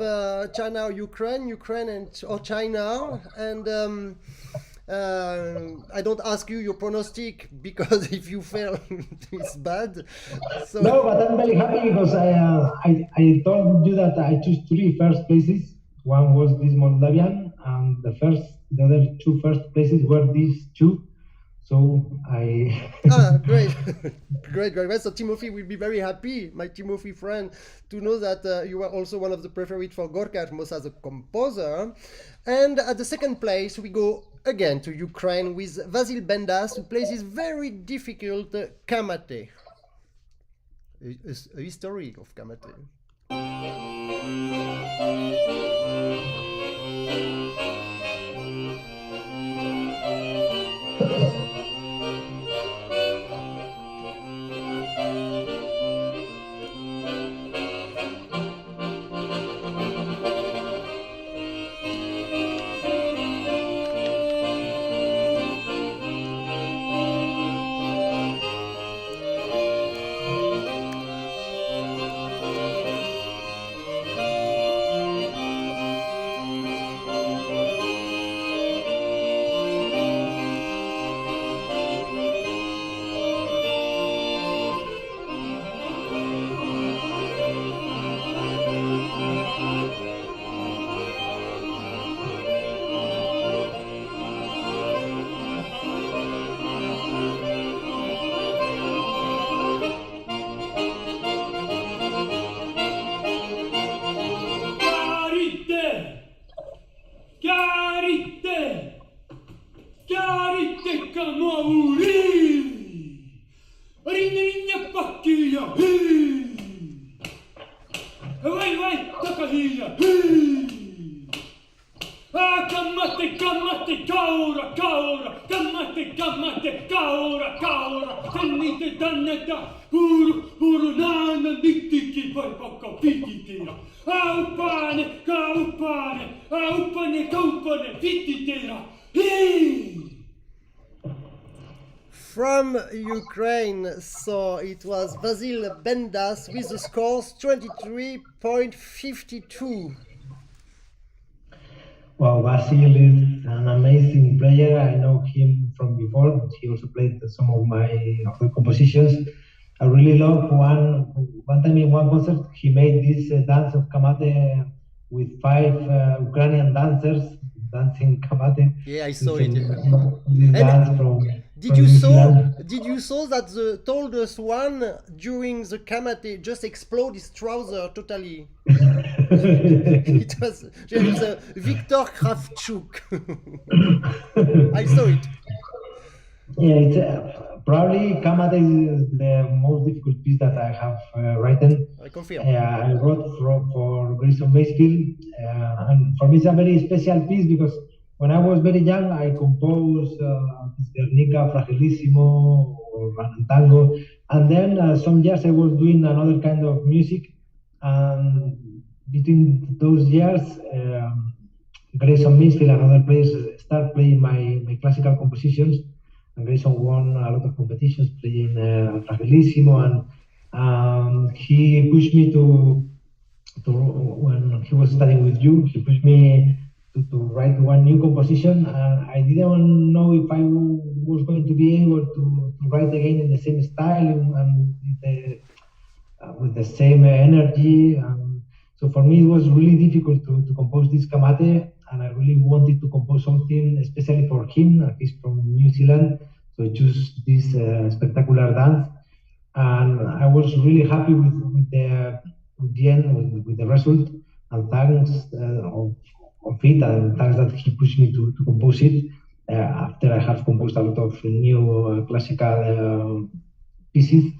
China, Ukraine or China. And I don't ask you your pronostic, because if you fail, it's bad. So no, but I'm very happy because I told you that I chose 3 first places. One was this Moldavian, and the other 2 first places were these 2. So I great. Great, great. Well, so Timothy will be very happy, my Timothy friend, to know that you are also one of the preferred for Gorka HERMOSA as a composer. And at the second place, we go again to Ukraine with Vasil Bendas, who plays this very difficult kamate. A history of kamate. From Ukraine, so it was Vasil Bendas with the scores 23.52. Well, Vasil is an amazing player. I know him from before. He also played some of my other compositions. I really love one time in one concert, he made this dance of kamate with 5 Ukrainian dancers dancing kamate. Yeah, I saw it. Dance from Did you saw that the tallest one during the kamate just exploded his trouser totally? It was Viktor Kravchuk. I saw it. Yeah, it's probably kamate is the most difficult piece that I have written. I confirm. I wrote for Grayson Maysfield, and for me it's a very special piece because when I was very young, I composed Guernica, Fragilissimo, or Tango, and then some years I was doing another kind of music. And between those years, Grayson Maysfield and other players start playing my classical compositions. And Grayson won a lot of competitions playing Fragilissimo, and he pushed me to when he was studying with you, he pushed me to write one new composition. I didn't know if I was going to be able to write again in the same style and with the same energy. So for me, it was really difficult to compose this kamate, and I really wanted to compose something especially for him. He's from New Zealand, so I chose this spectacular dance, and I was really happy with the end, with the result, and thanks of it, and thanks that he pushed me to compose it after I have composed a lot of new classical pieces.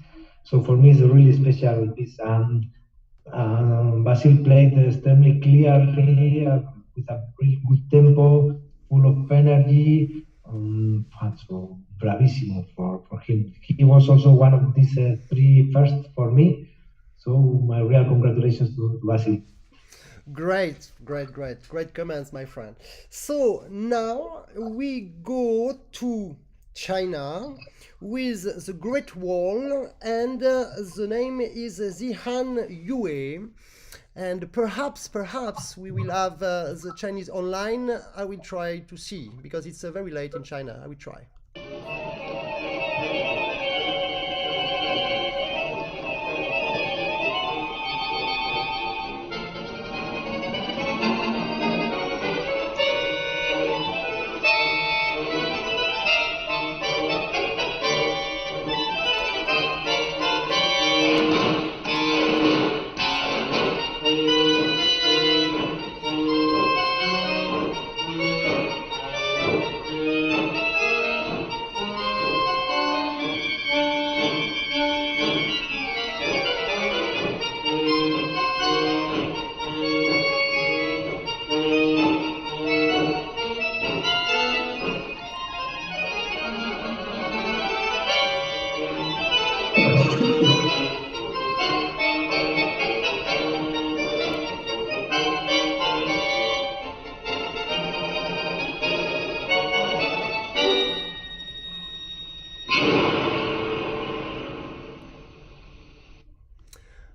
So for me, it's a really special piece, and Vasil played extremely clearly with a really good tempo, full of energy. So bravissimo for him. He was also one of these 3 first for me. So my real congratulations to Vasil. Great comments, my friend. So now we go to China with the Great Wall, and the name is Zihan Yue. And perhaps we will have the Chinese online. I will try to see, because it's very late in China. I will try.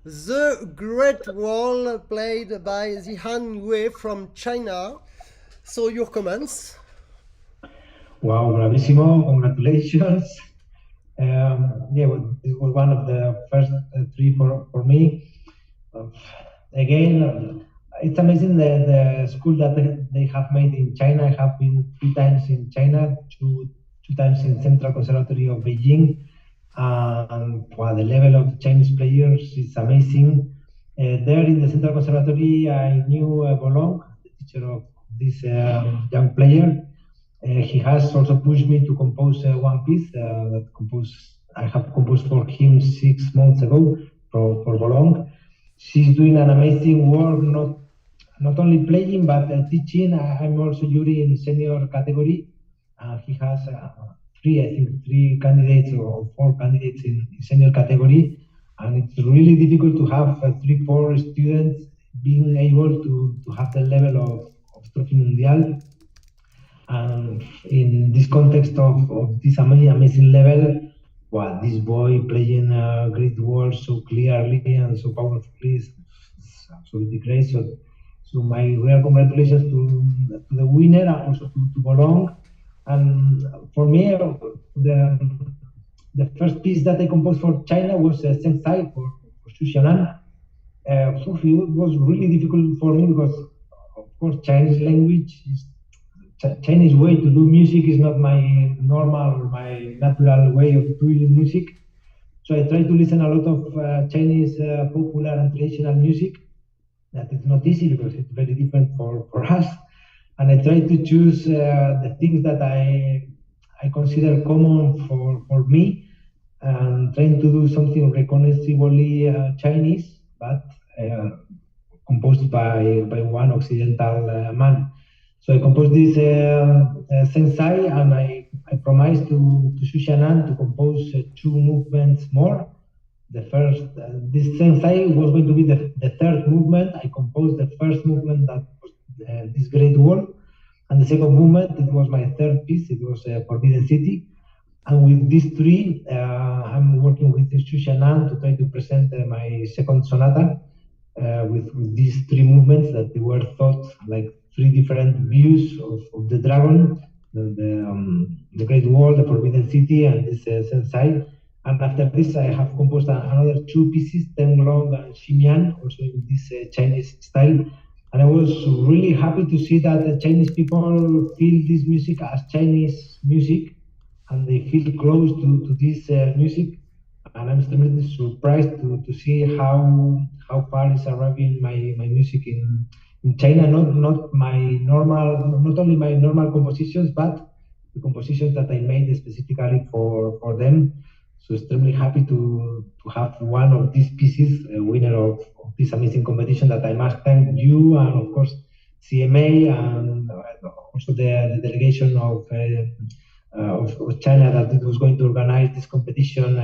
The Great Wall played by the Han Yue from China. So your comments? Wow, bravissimo! Congratulations. Yeah, well, it was one of the first three for me. Again, it's amazing the school that they have made in China. I have been 3 times in China, two times in Central Conservatory of Beijing. Wow, the level of Chinese players is amazing. There in the Central Conservatory, I knew Bolong, the teacher of this young player. He has also pushed me to compose one piece I have composed for him 6 months ago for Bolong. She's doing an amazing work, not only playing but teaching. I'm also jury in senior category. He has three candidates or 4 candidates in senior category, and it's really difficult to have 3-4 students being able to have the level of Trophée Mondial. And in this context of this amazing level, wow, this boy playing great words so clearly and so powerfully is absolutely great. So my real congratulations to the winner and also to Bolong. And for me, the first piece that I composed for China was Sensai for Xu. It was really difficult for me because, of course, Chinese language is Chinese way to do music is not my normal or my natural way of doing music. So I try to listen a lot of Chinese popular and traditional music. That is not easy because it's very different for us. And I try to choose the things that I consider common for me, and trying to do something recognizably Chinese, but composed by one Occidental man. So I composed this Sensai, and I promised to Xu to compose 2 movements more. The first, this Sensai was going to be the 3rd movement. I composed the first movement, that was this Great Wall, and the second movement, it was my 3rd piece. It was Forbidden City. And with these 3, I'm working with Xu to try to present my second sonata with these 3 movements that they were thought like 3 different views of the dragon, the Great Wall, the Forbidden City, and this Sensai. And after this, I have composed another 2 pieces, Tenglong and Ximian, also in this Chinese style. And I was really happy to see that the Chinese people feel this music as Chinese music, and they feel close to this music. And I'm extremely surprised to see how far is arriving my music in China. Not only my normal compositions, but the compositions that I made specifically for them. So extremely happy to have one of these pieces, a winner of this amazing competition, that I must thank you and of course CMA and also the delegation of China that it was going to organize this competition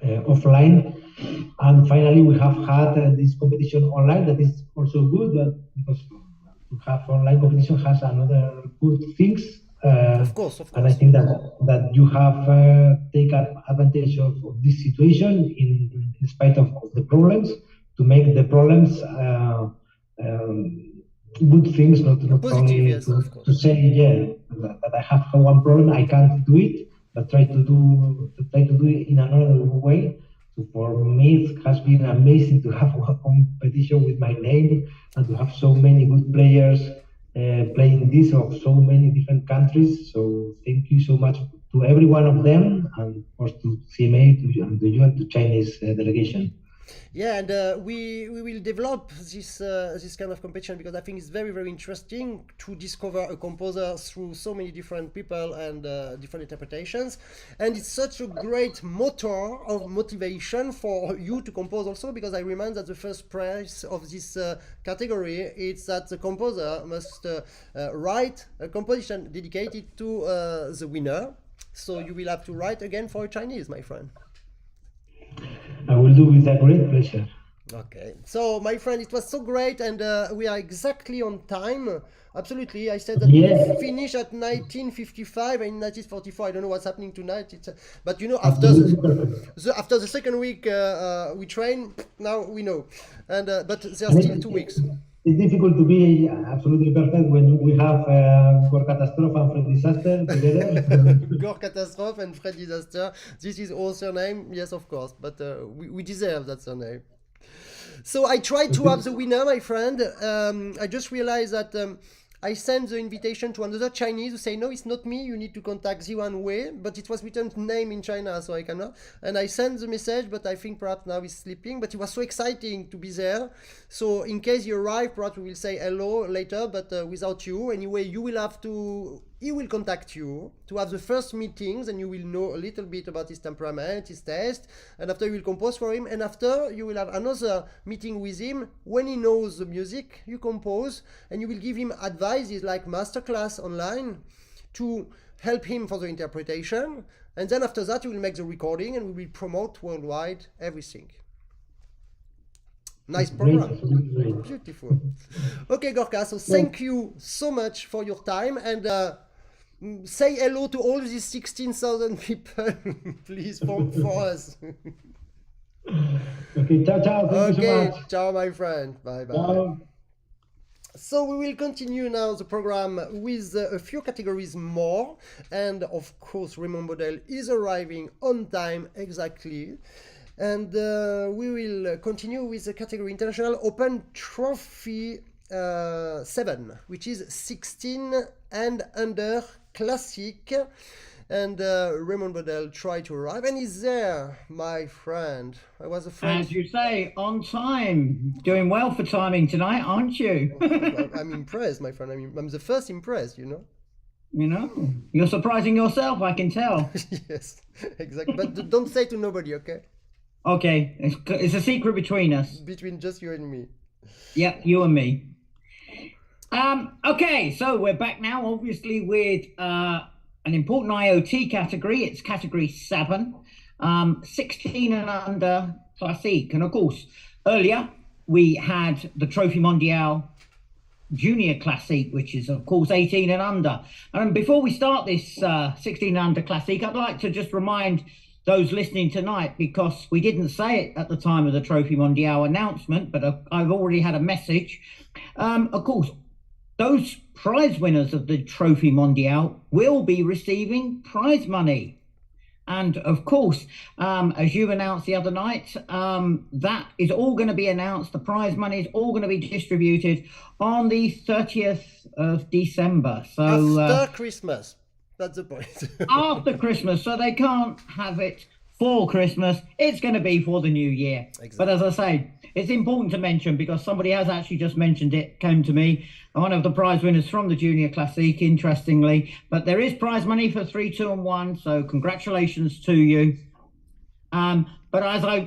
offline. And finally, we have had this competition online. That is also good, because to have online competition has another good things. Of course. And I think that you have taken advantage of this situation in spite of the problems, to make the problems good things, not only yes, to say that I have one problem, I can't do it, but try to do it in another way. So for me, it has been amazing to have a competition with my name and to have so many good players playing this of so many different countries. So thank you so much to every one of them, and of course to CMA, to you and to Chinese delegation. Yeah, and we will develop this kind of competition, because I think it's very, very interesting to discover a composer through so many different people and different interpretations. And it's such a great motor of motivation for you to compose also, because I remind that the first prize of this category is that the composer must write a composition dedicated to the winner. So you will have to write again for a Chinese, my friend. I will do with a great pleasure. Okay, so my friend, it was so great, and we are exactly on time. Absolutely, I said that Yes. we finish at 19:55 and 19:44. I don't know what's happening tonight. But you know, after after the second week we train. Now we know, and but there are still 2 weeks. It's difficult to be absolutely perfect when we have GORKA Catastrophe and Fred Disaster together. GORKA Catastrophe and Fred Disaster. This is all surname, yes, of course, but we deserve that surname. So I tried to have the winner, my friend. I just realized that I sent the invitation to another Chinese who say, no, it's not me, you need to contact Ziwan Wei, but it was written name in China, so I cannot. And I sent the message, but I think perhaps now he's sleeping, but it was so exciting to be there. So in case you arrive, perhaps we will say hello later, but without you. Anyway, you will have to, he will contact you to have the first meetings, and you will know a little bit about his temperament, his taste, and after you will compose for him, and after you will have another meeting with him. When he knows the music you compose, and you will give him advices like masterclass online to help him for the interpretation, and then after that you will make the recording, and we will promote worldwide everything. Nice program. Great. Beautiful. Okay, Gorka, so thank you so much for your time, and say hello to all these 16,000 people, please, for us. Okay, ciao, ciao. Thank you so Okay, much. ciao, my friend. Bye bye. Ciao. So we will continue now the program with a few categories more, and of course Raymond Model is arriving on time exactly. And we will continue with the category International Open Trophy 7, which is 16 and under classic. And Raymond Model tried to arrive, and he's there, my friend. I was afraid. As you say, on time. Doing well for timing tonight, aren't you? I'm impressed, my friend. I'm the first impressed, you know. You know, you're surprising yourself, I can tell. Yes, exactly. But don't say to nobody, okay? Okay, it's a secret between us. Between just you and me. Yep, you and me. Okay, so we're back now, obviously, with an important IoT category. It's category 7, 16 and under classique. And of course, earlier we had the Trophée Mondial Junior Classique, which is of course 18 and under. And before we start this 16 and under classique, I'd like to just remind those listening tonight, because we didn't say it at the time of the Trophée Mondial announcement, but I've already had a message. Of course, those prize winners of the Trophée Mondial will be receiving prize money. And of course, as you announced the other night, that is all going to be announced. The prize money is all going to be distributed on the 30th of December. So after Christmas. That's the point. After Christmas, so they can't have it for Christmas. It's going to be for the new year. Exactly. But as I say, it's important to mention, because somebody has actually just mentioned it, came to me, one of the prize winners from the Junior Classique, interestingly. But there is prize money for 3, 2 and 1, so congratulations to you. But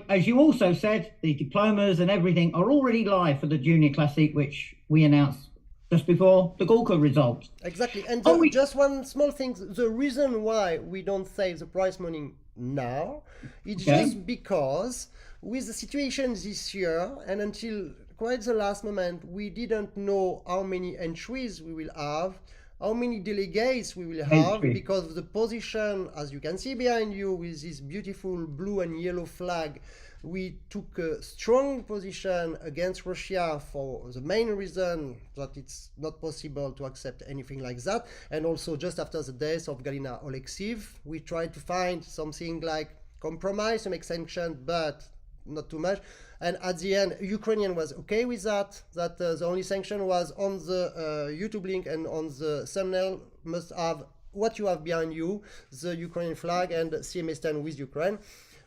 as you also said, the diplomas and everything are already live for the Junior Classique, which we announced just before the GORKA result. Exactly. And Oh, just one small thing. The reason why we don't save the prize money now is just because with the situation this year, and until quite the last moment, we didn't know how many entries we will have, how many delegates we will have, because of the position, as you can see behind you with this beautiful blue and yellow flag. We took a strong position against Russia for the main reason that it's not possible to accept anything like that. And also just after the death of Galina Oleksiv, we tried to find something like compromise, some extension, but not too much. And at the end, Ukrainian was okay with that, the only sanction was on the YouTube link and on the thumbnail must have what you have behind you, the Ukrainian flag and CMA stand with Ukraine.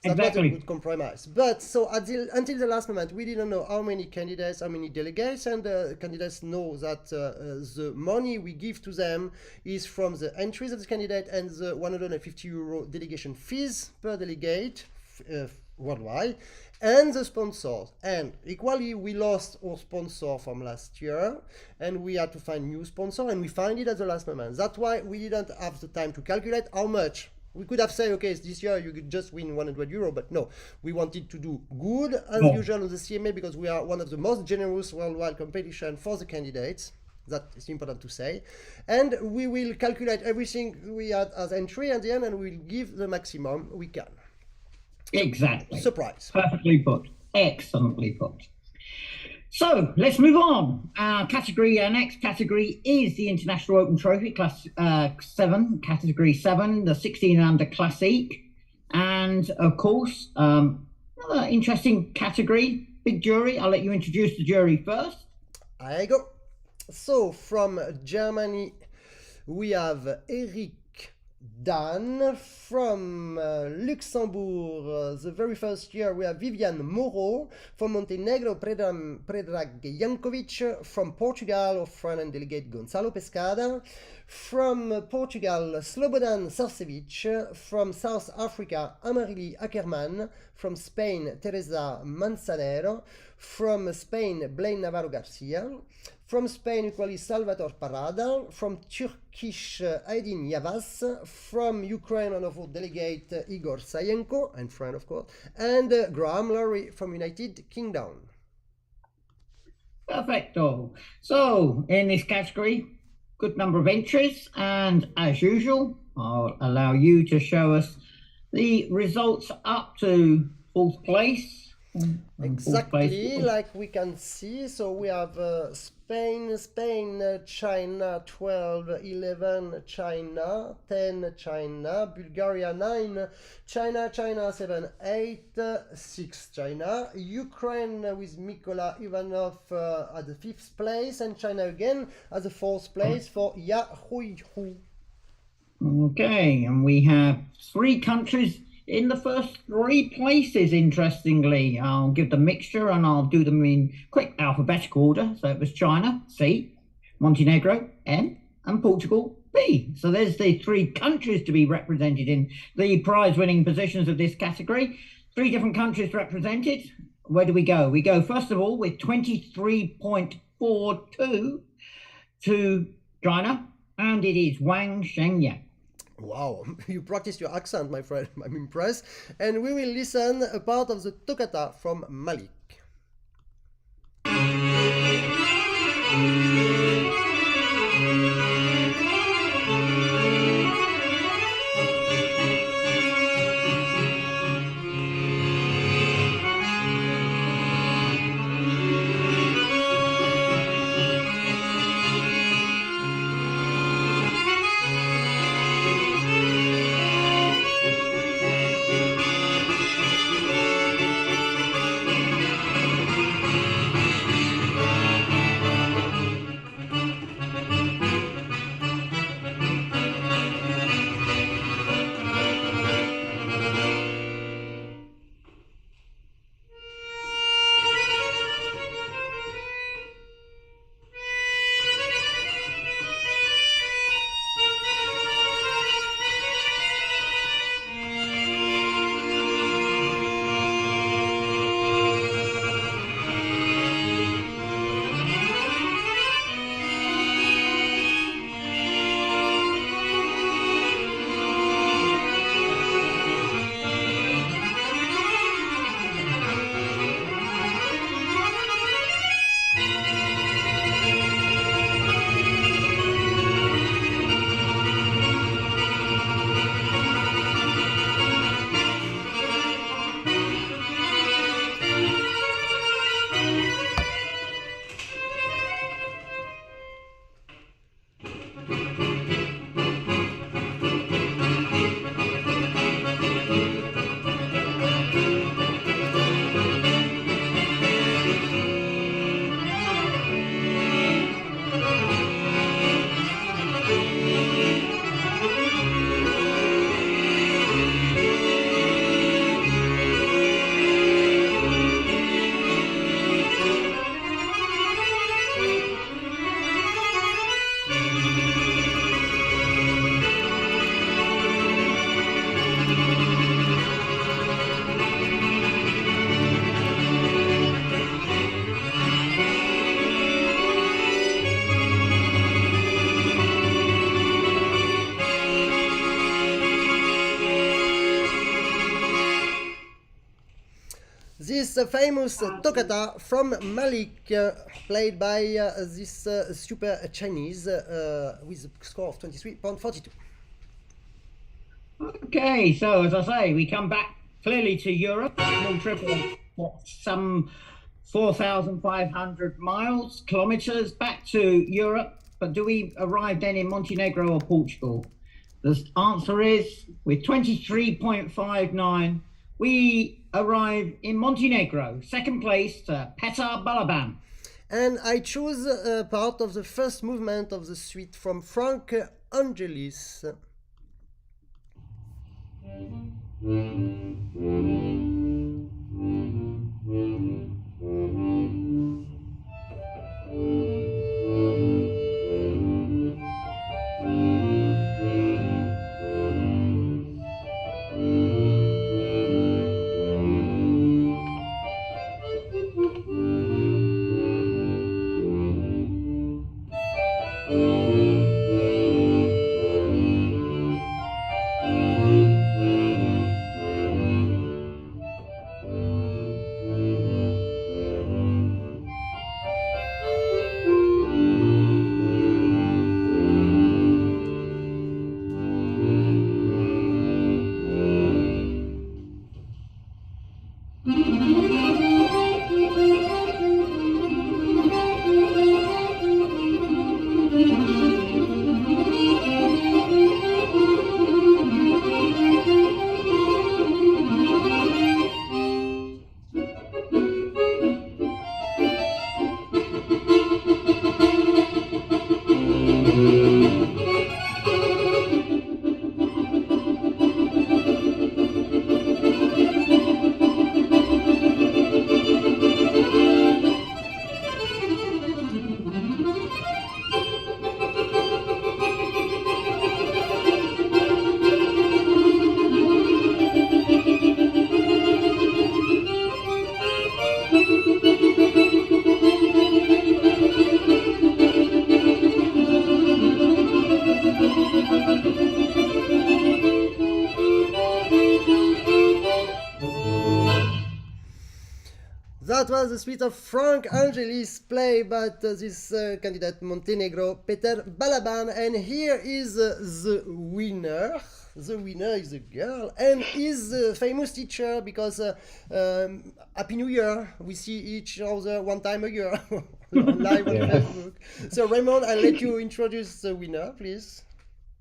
That was a good compromise. But so until the last moment, we didn't know how many candidates, how many delegates, and candidates know that the money we give to them is from the entries of the candidate and the €150 delegation fees per delegate worldwide, and the sponsors. And equally, we lost our sponsor from last year, and we had to find new sponsor, and we find it at the last moment. That's why we didn't have the time to calculate how much We could have said, okay, this year you could just win €100, but no, we wanted to do good as usual on the CMA because we are one of the most generous worldwide competition for the candidates. That is important to say. And we will calculate everything we had as entry at the end, and we'll give the maximum we can. Exactly. Surprise. Perfectly put. Excellently put. So let's move on. Our next category is the International Open Trophy, Class 7, Category 7, the 16 and under Classique. And of course, another interesting category, big jury. I'll let you introduce the jury first. I go. So from Germany, we have Eric DANN. From Luxembourg, the very first year, we have Vivian Moreau. From Montenegro, Predrag Jankovic. From Portugal, our friend and delegate Gonzalo Pescada. From Portugal, Slobodan Sarcevic. From South Africa, Amarili Ackerman. From Spain, Teresa Manzanero. From Spain, Blaine Navarro Garcia. From Spain, equally Salvatore Parada. From Turkish, Aydin Yavas. From Ukraine, one of our delegate, Igor Sayenko, and friend, of course. And Graham Laurie from United Kingdom. Perfecto. So, in this category, good number of entries. And as usual, I'll allow you to show us the results up to 4th place. Exactly, like we can see. So we have Spain, China 12, 11, China 10, China, Bulgaria 9, China 7, 8, 6, China, Ukraine with Mykola Ivanov at the 5th place, and China again at the 4th place for Yahuihu. Okay, and we have 3 countries in the first 3 places, interestingly. I'll give the mixture and I'll do them in quick alphabetical order. So it was China, C, Montenegro, N, and Portugal, B. So there's the 3 countries to be represented in the prize-winning positions of this category. 3 different countries represented. Where do we go? We go, first of all, with 23.42 to China, and it is Wang Shengyan. Wow, you practiced your accent, my friend. I'm impressed. And we will listen a part of the toccata from Malik. This famous toccata from Marek, played by this super Chinese with a score of 23.42. Okay, so as I say, we come back clearly to Europe. Small trip of some 4,500 kilometers back to Europe. But do we arrive then in Montenegro or Portugal? The answer is, with 23.59, we arrive in Montenegro, second place to Petar Balaban. And I choose part of the first movement of the suite from Frank Angelis. That was the suite of Frank Angelis, played by this candidate Montenegro, Petar Balaban, and here is the winner. The winner is a girl and is a famous teacher because Happy New Year. We see each other one time a year live on Facebook. So Raymond, I'll let you introduce the winner, please.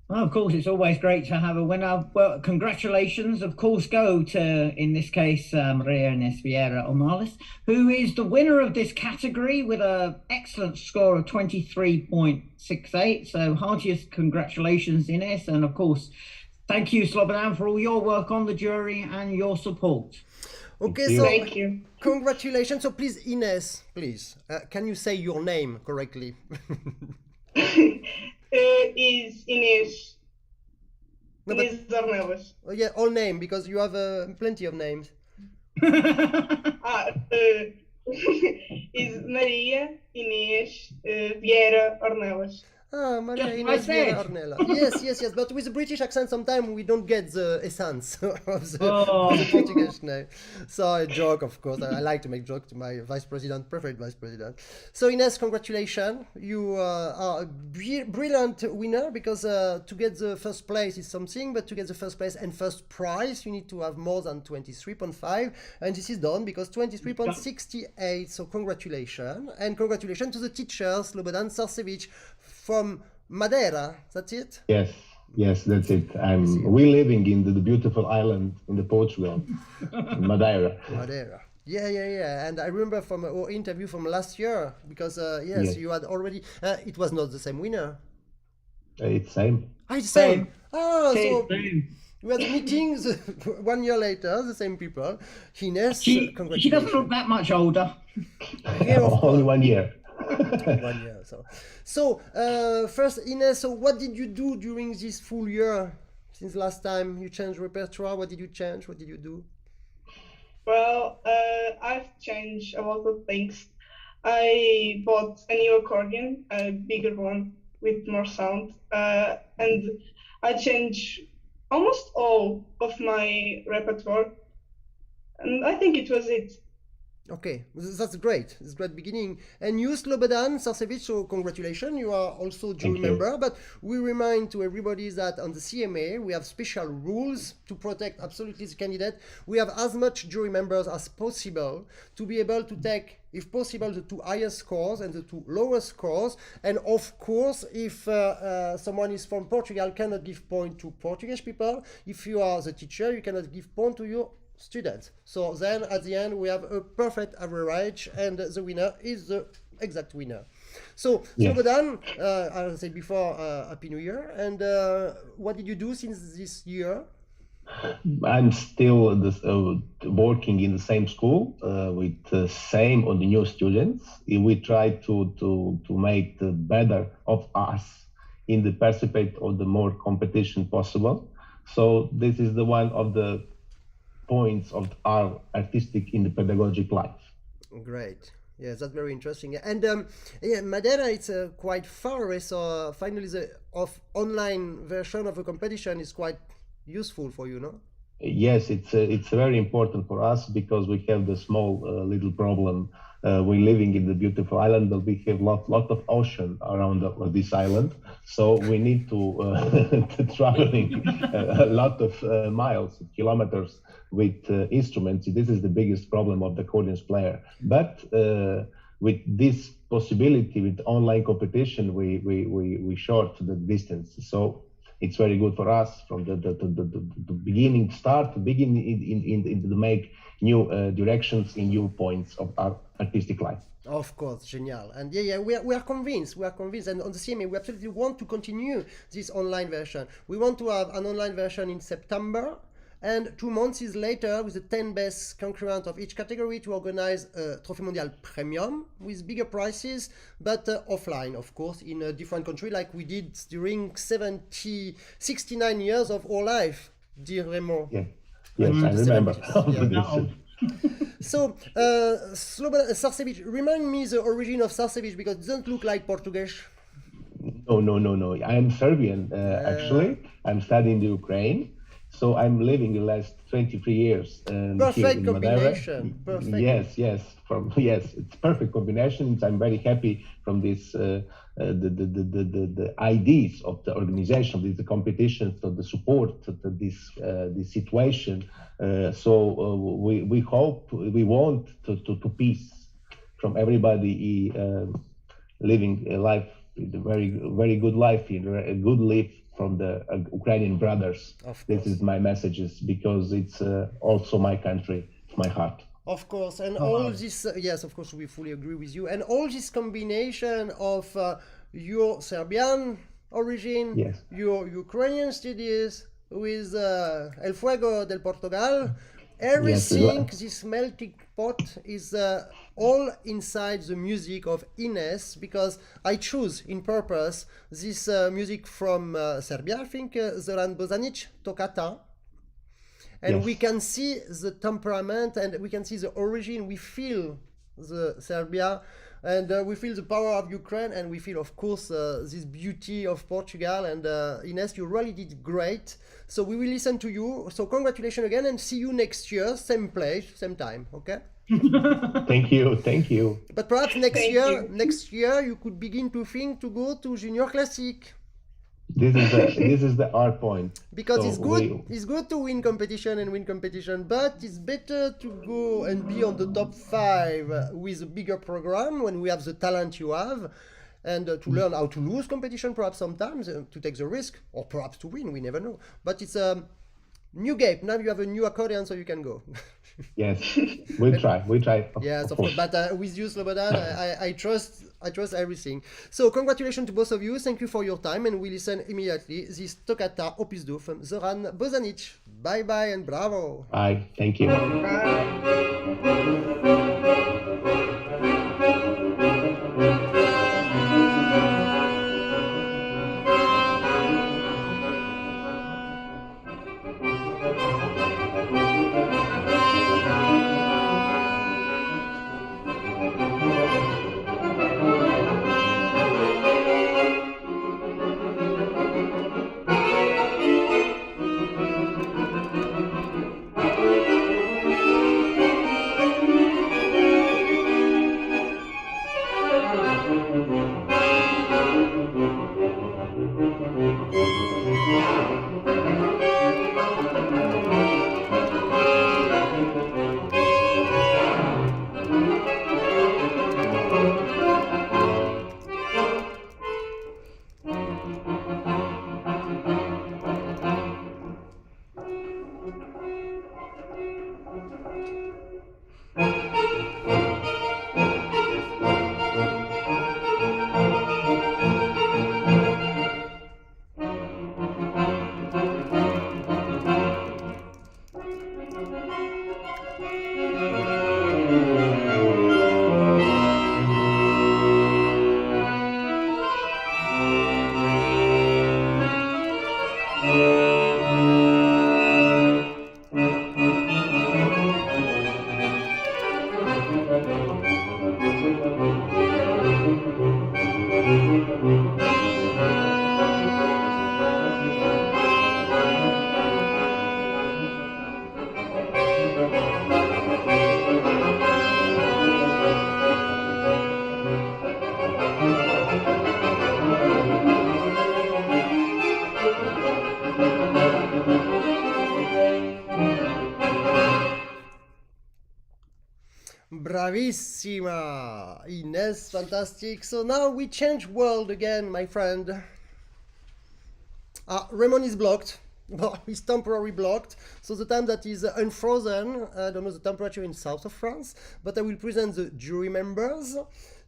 Well, of course, it's always great to have a winner. Well, congratulations, of course, go to, in this case, Maria Ines Vieira Omales, who is the winner of this category with an excellent score of 23.68. So heartiest congratulations, Ines. And of course, thank you, Slobodan, for all your work on the jury and your support. Okay, so Thank you. Congratulations. So please, Ines, please, can you say your name correctly? Is Inês. No, Inês Ornelas. Oh, yeah, all name, because you have plenty of names. Is Maria Inês Vieira Ornelas. Ah, Maria Just Ines like that. Vieira Ornella. Yes. But with a British accent, sometimes we don't get the essence of the Portuguese name. So a joke, of course. I like to make jokes to my vice president, preferred vice president. So Ines, congratulations. You are a brilliant winner because to get the first place is something, but to get the first place and first prize, you need to have more than 23.5. And this is done because 23.68. So congratulations. And congratulations to the teachers, Slobodan Sarcevic, from Madeira. That's it? Yes, that's it. We living in the beautiful island in the Portugal, Madeira. Madeira. Yeah. And I remember from our interview from last year, because yes, you had already, it was not the same winner. It's same. It's same. So Same. we had meetings 1 year later, the same people. Ines, She congratulations. doesn't look that much older. Yeah, of Only 1 year. 1 year. So first, Ines, so what did you do during this full year? Since last time you changed repertoire, what did you change? What did you do? Well, I've changed a lot of things. I bought a new accordion, a bigger one with more sound, and I changed almost all of my repertoire. And I think it was it. Okay, that's great. It's a great beginning. And you, Slobodan Sarcevic, so congratulations. You are also jury member. But we remind to everybody that on the CMA, we have special rules to protect absolutely the candidate. We have as much jury members as possible to be able to take, if possible, the two highest scores and the two lowest scores. And of course, if someone is from Portugal, cannot give point to Portuguese people. If you are the teacher, you cannot give point to your students. So then at the end we have a perfect average and the winner is the exact winner. So Slobodan, I said before, Happy New Year. And what did you do since this year? I'm still working in the same school with the same or the new students. We try to make the better of us in the participate of the more competition possible. So this is the one of the points of our artistic in the pedagogic life. Great. Yeah, that's very interesting. And yeah, Madeira, it's quite far away, so finally the online version of a competition is quite useful for you, no? Yes, it's very important for us because we have the small little problem. We're living in the beautiful island, but we have lot of ocean around this island. So we need to traveling a lot of miles, kilometers with instruments. This is the biggest problem of the accordion player. But with this possibility, with online competition, we short the distance. So it's very good for us from the beginning, begin in the make new directions in new points of our artistic life. Of course, genial. And yeah, we are convinced. We are convinced. And on the CMA, we absolutely want to continue this online version. We want to have an online version in September. And 2 months later, with the 10 best concurrent of each category, to organize a Trophée Mondial Premium with bigger prices, but offline, of course, in a different country, like we did during 69 years of our life, dear Raymond. Yeah. Yes, I remember. So, Slobodan Sarcevic, remind me the origin of Sarcevic, because it doesn't look like Portuguese. No. I am Serbian, actually. I'm studying in Ukraine. So I'm living the last 23 years. Perfect combination. Perfect. Yes. It's perfect combination. I'm very happy from this the ideas of the organization, the competitions, the support, this situation. So we hope, we want to peace from everybody living a life, very good life, a good life from the Ukrainian brothers. This is my messages because it's also my country, my heart. Of course, and all this, yes, of course, we fully agree with you. And all this combination of your Serbian origin, yes, your Ukrainian studies with El Fuego del Portugal, everything, yes, this melting pot is all inside the music of Ines, because I choose in purpose this music from Serbia, I think, Zoran Bozanic, Toccata. And yes, we can see the temperament and we can see the origin. We feel the Serbia and we feel the power of Ukraine, and we feel, of course, this beauty of Portugal. And Ines, you really did great. So we will listen to you. So congratulations again, and see you next year, same place, same time. Okay. Thank you. But perhaps next year you could begin to think to go to Junior Classic. This is the art point. Because so it's good to win competition, but it's better to go and be on the top 5 with a bigger program when we have the talent you have, and to learn how to lose competition perhaps sometimes, to take the risk, or perhaps to win, we never know. But it's a new game. Now you have a new accordion, so you can go. Yes, we try. Yes, of course. But with you, Slobodan, I trust everything. So congratulations to both of you. Thank you for your time, and we listen immediately this Toccata Opus 2 from Zoran Bozanic. Bye bye and bravo. Bye. Thank you. Bravissima, Ines, fantastic. So now we change world again, my friend. Raymond is blocked. Well, he's temporarily blocked. So the time that is unfrozen, I don't know the temperature in south of France, but I will present the jury members.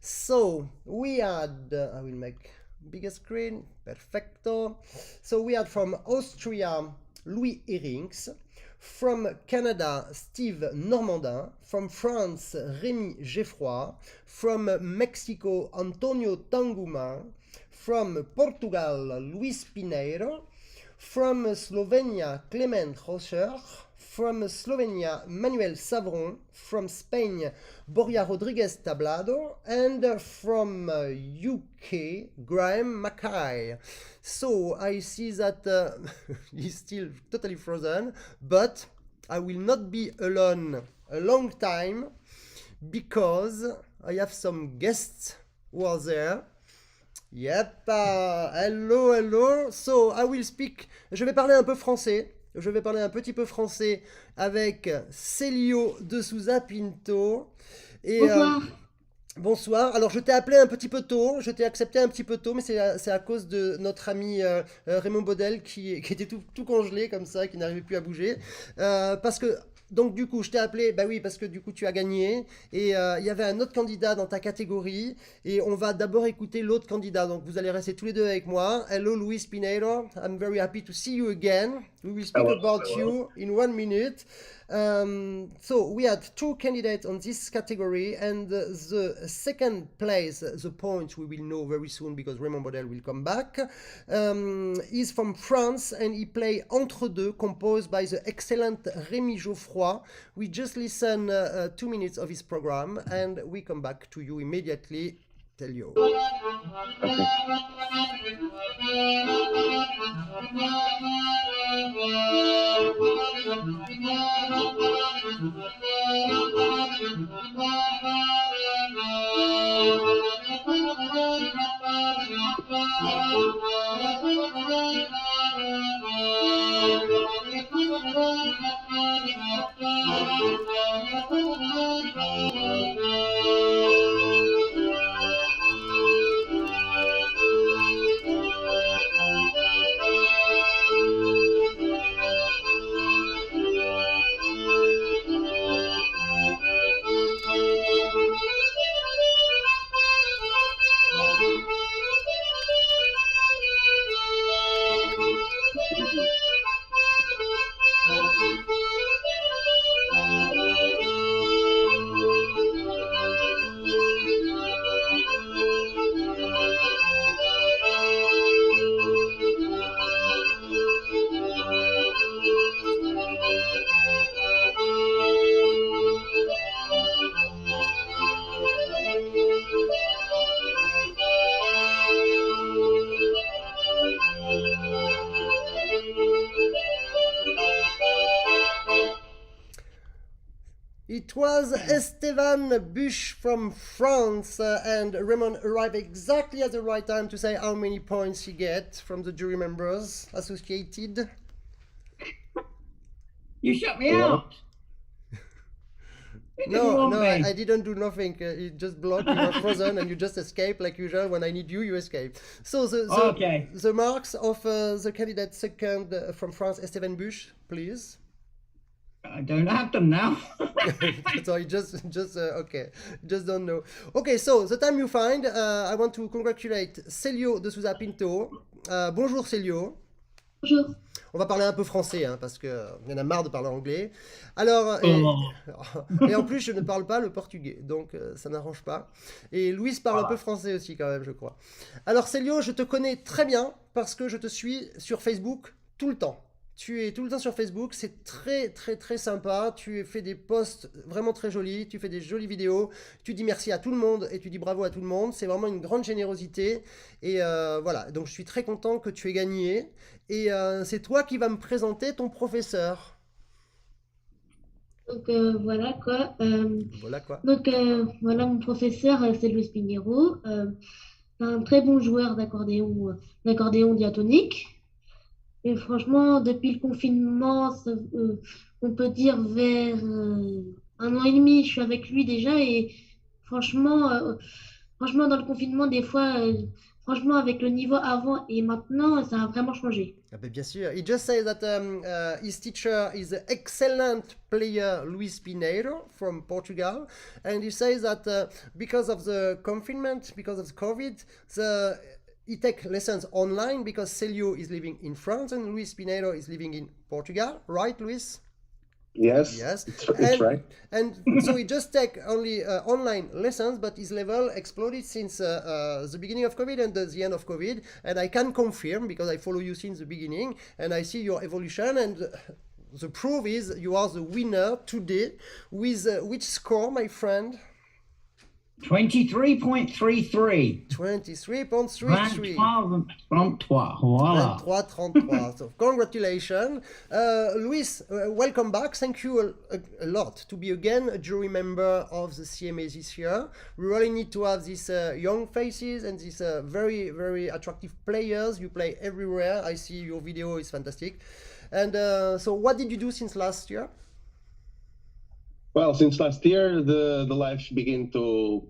So we had, I will make bigger screen, perfecto. So we had from Austria, Louis Herings. From Canada, Steve Normandin. From France, Rémi Geffroy. From Mexico, Antonio Tanguma. From Portugal, Luis Pineiro. From Slovenia, Clement Rocher. From Slovenia, Manuel Savron. From Spain, Borja Rodriguez Tablado. And from UK, Graham Mackay. So I see that he's still totally frozen, but I will not be alone a long time because I have some guests who are there. Yep, hello, hello. So I will speak, je vais parler un peu français. Je vais parler un petit peu français avec Célio de Souza Pinto. Et, bonsoir. Bonsoir. Alors je t'ai appelé un petit peu tôt, je t'ai accepté un petit peu tôt, mais c'est à cause de notre ami Raymond Baudel qui était tout congelé comme ça, qui n'arrivait plus à bouger. Parce que donc du coup je t'ai appelé, bah oui, parce que du coup tu as gagné et il y avait un autre candidat dans ta catégorie et on va d'abord écouter l'autre candidat. Donc vous allez rester tous les deux avec moi. Hello Luis Pineiro, I'm very happy to see you again. We will speak about you in 1 minute. So we had two candidates on this category, and the second place, the point we will know very soon because Raymond Baudel will come back, is from France, and he played Entre deux, composed by the excellent Rémi Geoffroy. We just listen 2 minutes of his program, and we come back to you immediately. Tell you. It was Esteban Bush from France, and Raymond arrived exactly at the right time to say how many points he gets from the jury members associated. You shut me out. No, I didn't do nothing. You just blocked, you were frozen, and you just escaped like usual. When I need you, you escape. So the marks of the candidate second from France, Esteban Bush, please. I don't have them now. So you just okay, just don't know. Okay, so the time you find, I want to congratulate Célio de Souza Pinto. Bonjour Célio. Bonjour. On va parler un peu français, hein, parce qu'il y en a marre de parler anglais. Alors, et en plus, je ne parle pas le portugais, donc ça n'arrange pas. Et Louis parle un peu français aussi, quand même, je crois. Alors, Célio, je te connais très bien, parce que je te suis sur Facebook tout le temps. Tu es tout le temps sur Facebook, c'est très très très sympa, tu fais des posts vraiment très jolis, tu fais des jolies vidéos, tu dis merci à tout le monde et tu dis bravo à tout le monde, c'est vraiment une grande générosité et voilà, donc je suis très content que tu aies gagné et c'est toi qui vas me présenter ton professeur. Donc voilà quoi. Voilà quoi. Donc voilà, mon professeur, c'est Luis Pinheiro, un très bon joueur d'accordéon diatonique. Et franchement, depuis le confinement, on peut dire vers 1 an et demi, je suis avec lui déjà. Et franchement, dans le confinement, des fois, franchement, avec le niveau avant et maintenant, ça a vraiment changé. Ah ben, bien sûr. He just says that his teacher is an excellent player, Luis Pinheiro from Portugal, and he says that because of the confinement, because of the COVID, he takes lessons online because Celio is living in France and Luis Pinheiro is living in Portugal, right, Luis? Yes, Yes, it's right. And so he just take only online lessons, but his level exploded since the beginning of COVID and the end of COVID. And I can confirm because I follow you since the beginning, and I see your evolution. And the proof is you are the winner today with which score, my friend? 23.33. 23.33. 23, voilà. 23. So congratulations. Luis, welcome back. Thank you a lot to be again a jury member of the CMA this year. We really need to have these young faces and these very, very attractive players. You play everywhere. I see your video is fantastic. And so what did you do since last year? Well, since last year, the life began to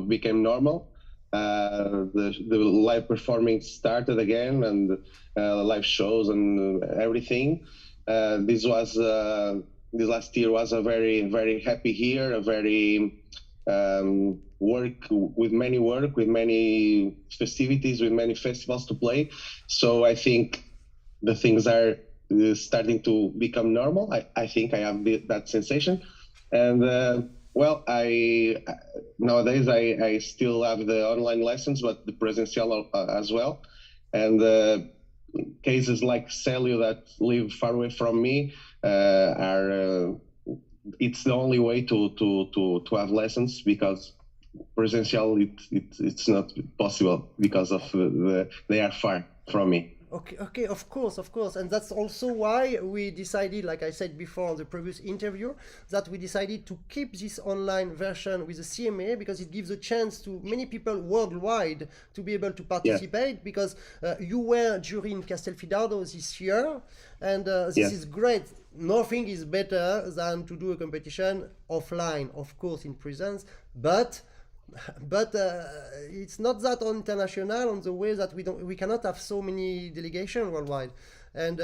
become normal. The live performing started again, and live shows and everything. This last year was a very happy year, a very with many festivities, with many festivals to play. So I think the things are starting to become normal. I think I have that sensation. And well, nowadays I still have the online lessons, but the presential as well. And cases like Celio that live far away from me are it's the only way to have lessons, because presential it's not possible because of they are far from me. Okay, of course, and that's also why we decided, like I said before on the previous interview, that we decided to keep this online version with the CMA, because it gives a chance to many people worldwide to be able to participate. Yeah. Because you were jury in Castelfidardo this year, and this is great. Nothing is better than to do a competition offline, of course, in presence, but it's not that on international, on the way that we cannot have so many delegations worldwide, and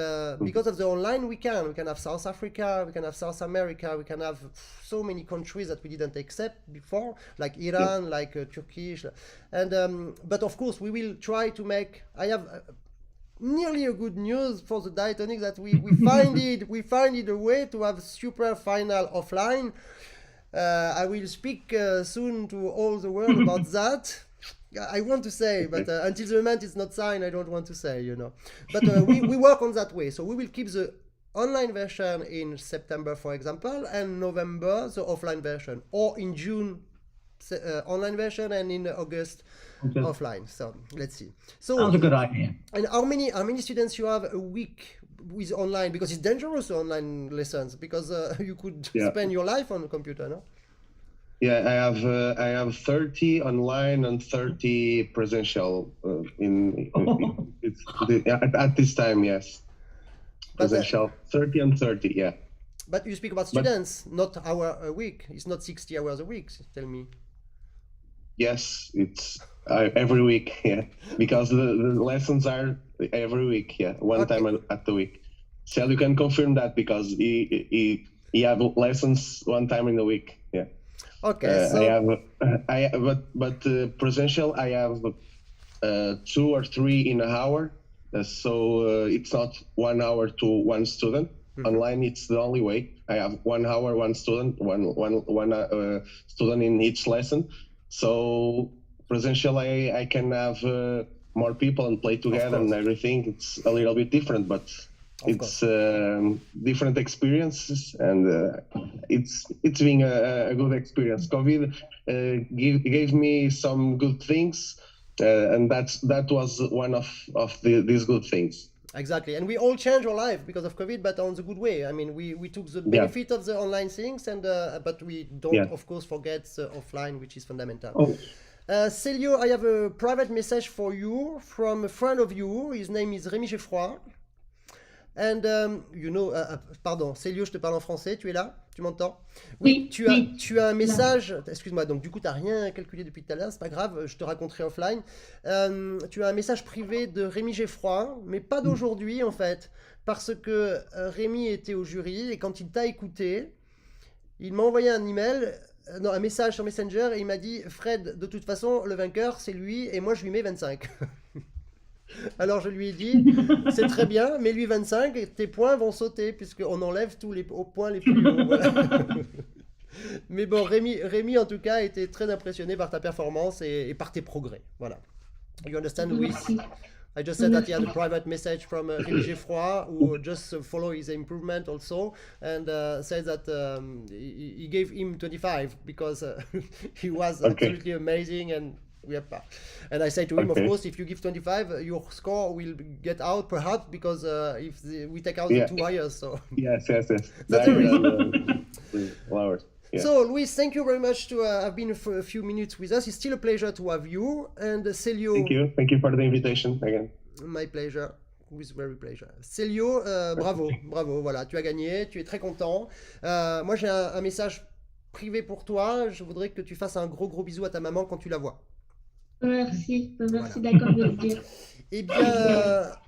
because of the online we can have South Africa, we can have South America, we can have so many countries that we didn't accept before, like Iran, like Turkish, and but of course we will try to make. I have nearly a good news for the Diatonic, that we find it a way to have super final offline. I will speak soon to all the world about that. I want to say, but until the moment is not signed, I don't want to say, you know. But we work on that way. So we will keep the online version in September, for example, and November the offline version, or in June online version, and in August offline. So let's see. So sounds a good idea. And how many students you have a week with online? Because it's dangerous online lessons, because you could spend your life on a computer, no? Yeah, I have 30 online and 30 presential at this time. Yes, presential 30 and 30. Yeah. But you speak about students, not hour a week. It's not 60 hours a week. Tell me. Yes, it's every week. Yeah, because the lessons are every week. Yeah, one time at the week. So you can confirm that, because he have lessons one time in the week. Yeah. Okay. So but presential I have 2 or 3 in an hour. So it's not 1 hour to one student. Mm-hmm. Online it's the only way. I have 1 hour, one student, one student in each lesson. So presential I can have more people and play together and everything. It's a little bit different, but It's different experiences, and it's been a good experience. COVID gave me some good things, and that was one of these good things. Exactly, and we all changed our life because of COVID, but on the good way. I mean, we took the benefit of the online things, and but we don't, of course, forget the offline, which is fundamental. Oh. Célio, I have a private message for you from a friend of you. His name is Rémi Geffroy. And you know, pardon, Célio, je te parle en français, tu es là? Tu m'entends? Oui, tu as un message, excuse-moi, donc du coup, tu n'as rien calculé depuis tout à l'heure, c'est pas grave, je te raconterai offline. Tu as un message privé de Rémi Geffroy, mais pas d'aujourd'hui en fait, parce que Rémi était au jury et quand il t'a écouté, il m'a envoyé un email, non, un message sur Messenger et il m'a dit: Fred, de toute façon, le vainqueur, c'est lui et moi, je lui mets 25. Alors je lui ai dit, c'est très bien, mais lui 25, tes points vont sauter, puisqu'on enlève tous les points les plus hauts. Voilà. Mais bon, Rémi, en tout cas, était très impressionné par ta performance et par tes progrès. Voilà. You understand, Louis? I just said that he had a private message from Rémi Geffroy, who just follow his improvement also, and said that he gave him 25 because he was absolutely amazing, and and I say to him, of course, if you give 25, your score will get out, perhaps, because if we take out the 2 hires, so... Yes. That's flowers. Yeah. So, Luis, thank you very much to have been for a few minutes with us. It's still a pleasure to have you, and Célio... Thank you for the invitation again. My pleasure. With very pleasure. Célio, bravo, voilà, tu as gagné, tu es très content. Moi, j'ai un message privé pour toi. Je voudrais que tu fasses un gros bisou à ta maman quand tu la vois. Merci, d'accord de le dire. Eh bien,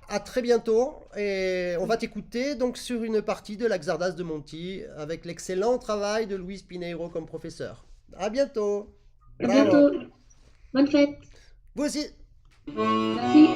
à très bientôt et on va t'écouter donc sur une partie de la Xardas de Monti avec l'excellent travail de Luis Pineiro comme professeur. À bientôt. À bientôt. Bonne fête. Vous aussi. Merci.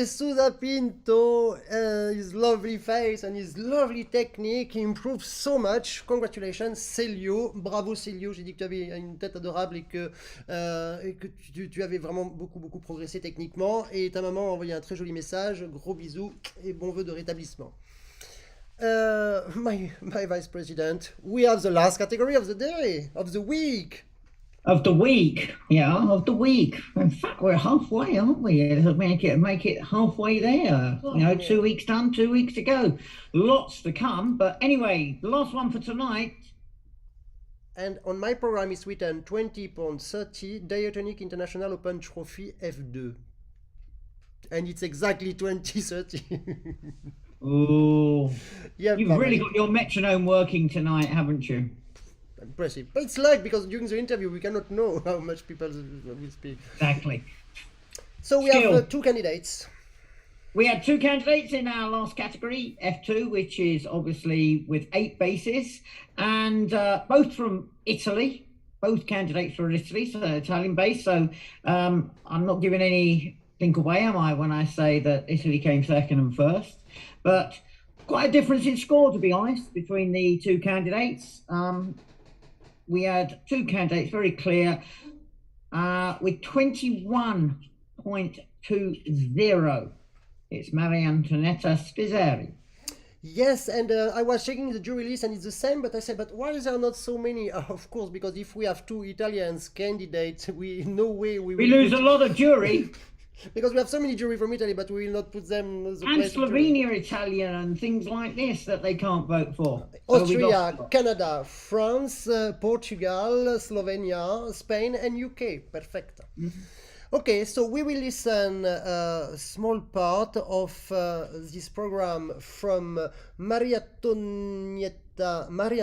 Jesusa Pinto, his lovely face and his lovely technique improved so much. Congratulations, Célio. Bravo, Célio. J'ai dit que tu avais une tête adorable et que tu avais vraiment beaucoup progressé techniquement. Et ta maman a envoyé un très joli message. Gros bisous et bon vœu de rétablissement. My Vice President, we have the last category of the day, of the week. Of the week, yeah, of the week. In fact, we're halfway, aren't we? Make it halfway there. You know, 2 weeks done, 2 weeks to go. Lots to come, but anyway, the last one for tonight. And on my program is written 20.30 Diatonic International Open Trophy F2. And it's exactly 2030. Oh, yeah, you've really got your metronome working tonight, haven't you? Impressive. But it's like, because during the interview we cannot know how much people will speak. Exactly. So we have 2 candidates. We had 2 candidates in our last category, F2, which is obviously with 8 bases, and both from Italy. Both candidates were Italy, so they're Italian based. So I'm not giving anything away, am I, when I say that Italy came second and first? But quite a difference in score, to be honest, between the 2 candidates. We had 2 candidates, very clear, with 21.20. It's Maria Antonietta Spizzeri. Yes, and I was checking the jury list and it's the same, but I said, but why is there not so many? Of course, because if we have 2 Italians candidates, no way we will lose a lot of jury. Because we have so many jury from Italy, but we will not put them as a and place. Slovenia Italian and things like this that they can't vote for. Austria, Canada, France, Portugal, Slovenia, Spain, and UK. Perfect. Okay, so we will listen a small part of this program from Maria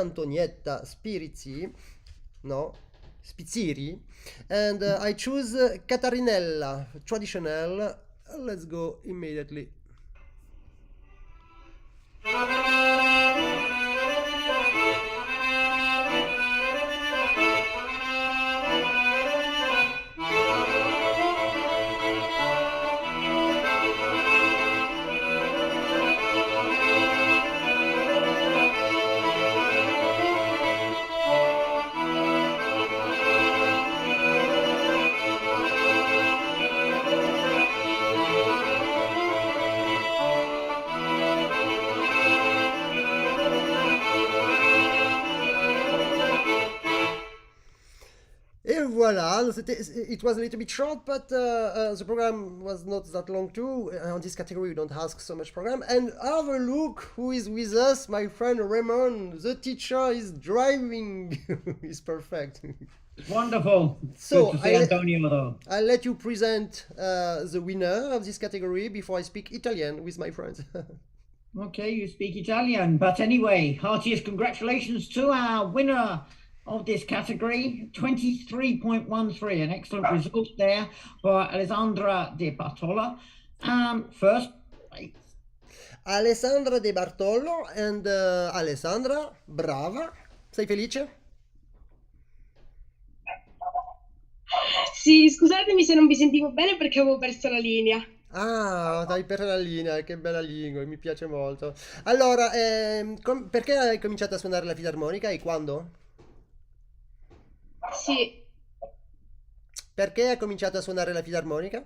Antonietta Spizzeri, and I choose Catarinella, traditional. Let's go immediately. Et voilà, it was a little bit short, but the program was not that long too. On this category, we don't ask so much program. And have a look who is with us, my friend Raymond. The teacher is driving. He's perfect. Wonderful. So good to see Antonio. I'll let you present the winner of this category before I speak Italian with my friends. Okay, you speak Italian. But anyway, heartiest congratulations to our winner of this category, 23.13, an excellent result there for Alessandra De Bartolo. First place. Alessandra De Bartolo and Alessandra, brava. Sei felice? Sì, scusatemi se non vi sentivo bene perché avevo perso la linea. Ah, hai perso la linea, che bella lingua, mi piace molto. Allora, perché hai cominciato a suonare la filarmonica e quando? Sì. Perché hai cominciato a suonare la filarmonica?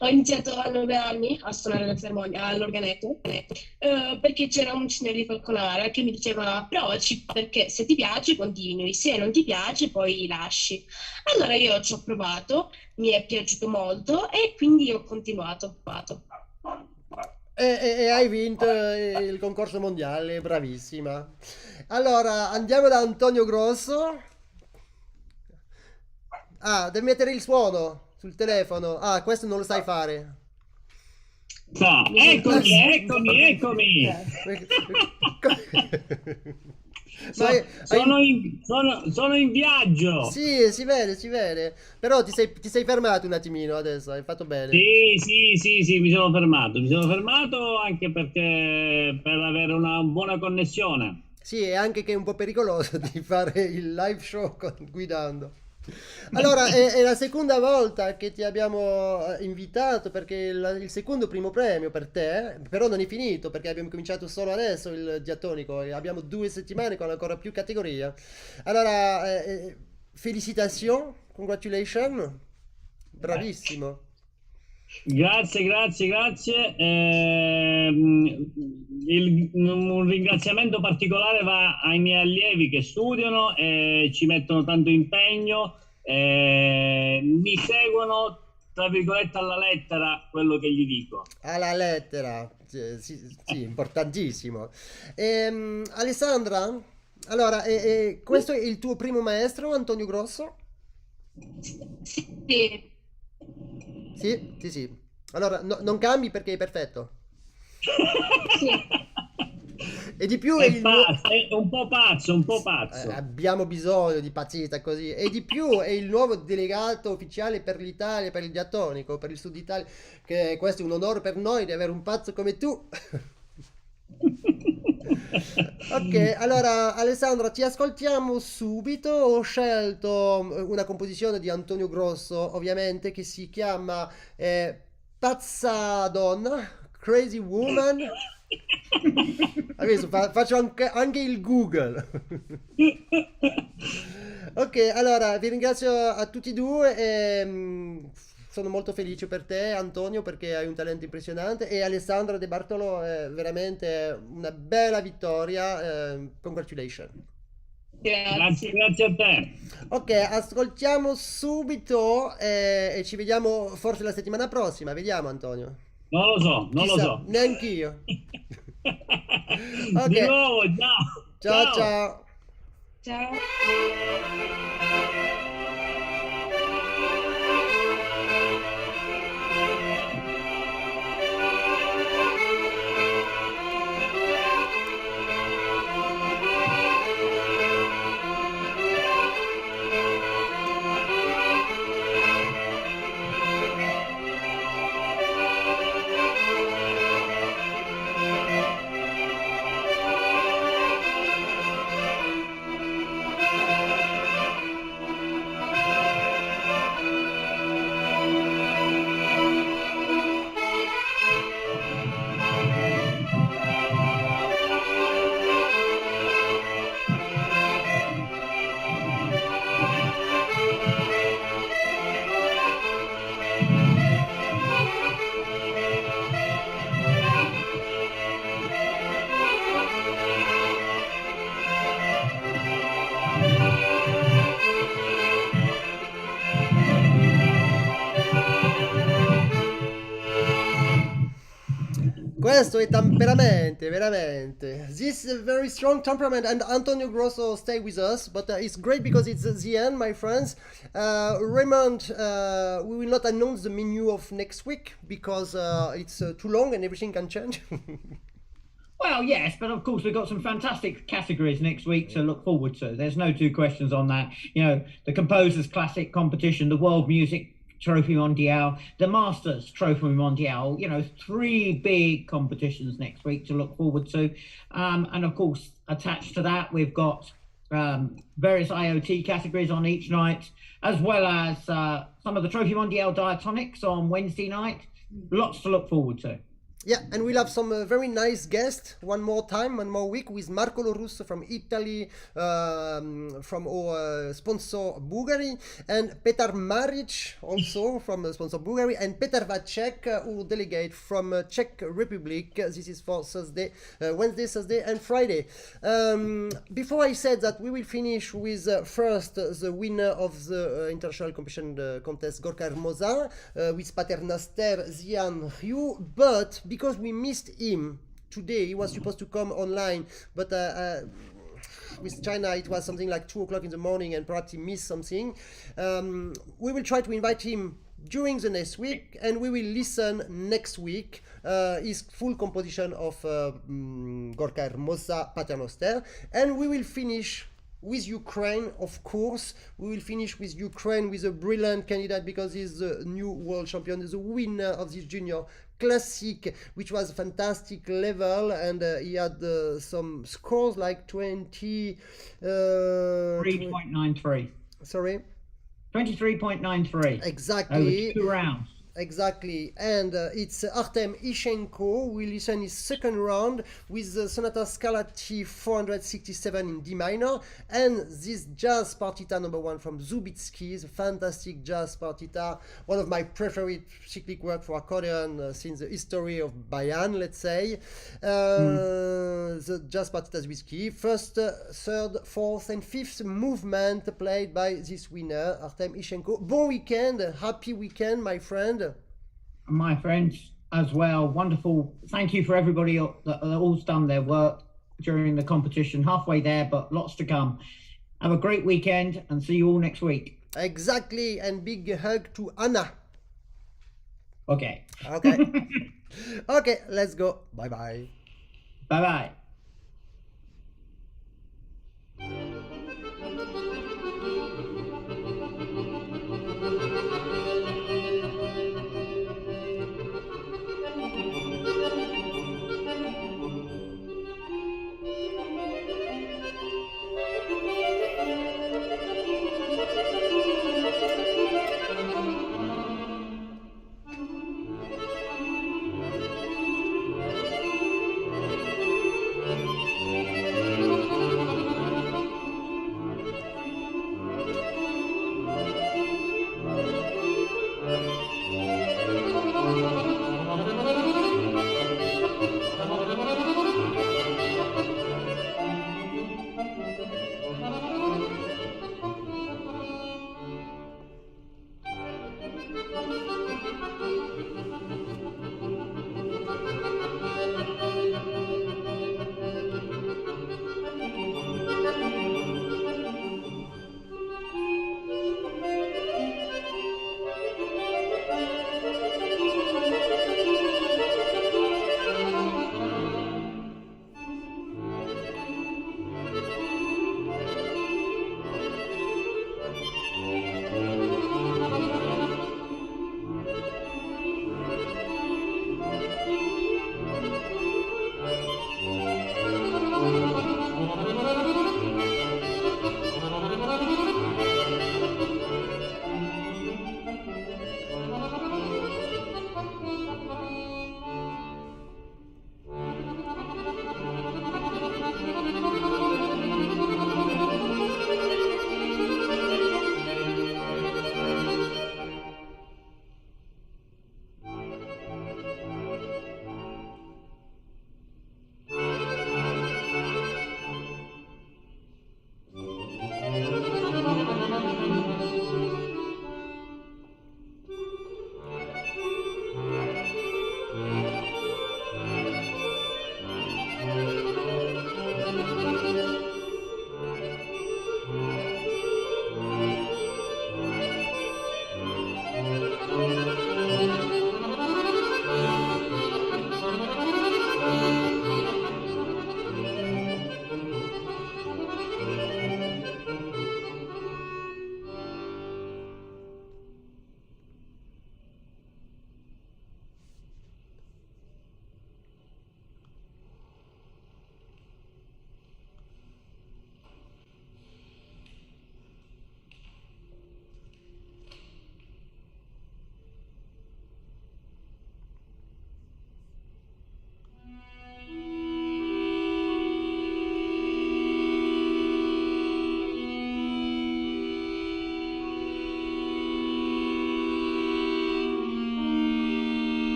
Ho iniziato a 9 anni a suonare la filarmonica all'organetto perché c'era un signore di Falconara che mi diceva provaci perché se ti piace continui, se non ti piace poi lasci. Allora io ci ho provato, mi è piaciuto molto e quindi ho continuato. E hai vinto il concorso mondiale, bravissima. Allora, andiamo da Antonio Grosso. Ah, devi mettere il suono sul telefono. Ah, questo non lo sai fare. No, eccomi. Sono in viaggio. Sì, si vede. Però ti sei fermato un attimino adesso, hai fatto bene. Sì, mi sono fermato anche perché per avere una buona connessione. Sì, e anche che è un po' pericoloso di fare il live show guidando. Allora, è la seconda volta che ti abbiamo invitato perché il secondo primo premio per te, però non è finito perché abbiamo cominciato solo adesso il diatonico e abbiamo 2 settimane con ancora più categorie. Allora, felicitazioni, congratulations, bravissimo. Grazie, grazie, grazie. Un ringraziamento particolare va ai miei allievi che studiano e ci mettono tanto impegno, mi seguono, tra virgolette, alla lettera quello che gli dico. Alla lettera, sì, importantissimo. Alessandra, allora, questo è il tuo primo maestro, Antonio Grosso? Sì. Sì. Allora, non cambi perché è perfetto. Sì. E di più è un po' pazzo. Abbiamo bisogno di pazzita così. E di più è il nuovo delegato ufficiale per l'Italia, per il diatonico, per il Sud Italia. Che questo è un onore per noi di avere un pazzo come tu. Ok, allora Alessandro, ti ascoltiamo subito. Ho scelto una composizione di Antonio Grosso, ovviamente, che si chiama Pazza Donna, Crazy Woman. Adesso faccio anche il Google. Ok, allora vi ringrazio a tutti e due e sono molto felice per te, Antonio, perché hai un talento impressionante, e Alessandro De Bartolo è veramente una bella vittoria. Congratulations. Grazie a te. Ok, ascoltiamo subito e ci vediamo forse la settimana prossima. Vediamo, Antonio. Non lo so. Neanch'io. Di nuovo, ciao. Ciao. Questo è temperamente, veramente. This is a very strong temperament, and Antonio Grosso stay with us, but it's great because it's the end, my friends. Raymond, we will not announce the menu of next week because it's too long and everything can change. Well, yes, but of course we've got some fantastic categories next week to look forward to. There's no two questions on that. You know, the Composers Classic competition, the World Music Trophée Mondial, the Masters Trophée Mondial, you know, 3 big competitions next week to look forward to. And of course, attached to that, we've got various IoT categories on each night, as well as some of the Trophée Mondial Diatonics on Wednesday night. Lots to look forward to. Yeah, and we'll have some very nice guests one more week with Marco Lorusso from Italy, from our sponsor BUGARI, and Petar Maric also from sponsor BUGARI, and Petar Vacek, who delegate from Czech Republic. This is for Thursday, Wednesday, Thursday, and Friday. Before I said that we will finish with first the winner of the international competition contest GORKA HERMOSA with Paternoster Zian Ryu, but because we missed him today, he was supposed to come online, but with China it was something like 2 o'clock in the morning and perhaps he missed something. We will try to invite him during the next week, and we will listen next week his full composition of GORKA HERMOSA Paternoster, and we will finish with Ukraine, of course. We will finish with Ukraine with a brilliant candidate because he's the new world champion, he's the winner of this junior classic, which was a fantastic level, and he had some scores like 3.93. Sorry? 23.93. Exactly. Over 2 rounds. Exactly, and it's Artem Ishenko. We listen his second round with the Sonata Scarlatti 467 in D minor, and this jazz partita number 1 from Zubitsky, the fantastic jazz partita, one of my preferred cyclic work for accordion since the history of Bayan, let's say. The jazz partita Zubitsky, first, third, fourth, and fifth movement played by this winner, Artem Ishenko. Bon weekend, happy weekend, my friend. My friends as well. Wonderful. Thank you for everybody that all's done their work during the competition. Halfway there, but lots to come. Have a great weekend and see you all next week. Exactly, and big hug to Anna. Okay. Okay. Okay, let's go. Bye-bye. Bye-bye.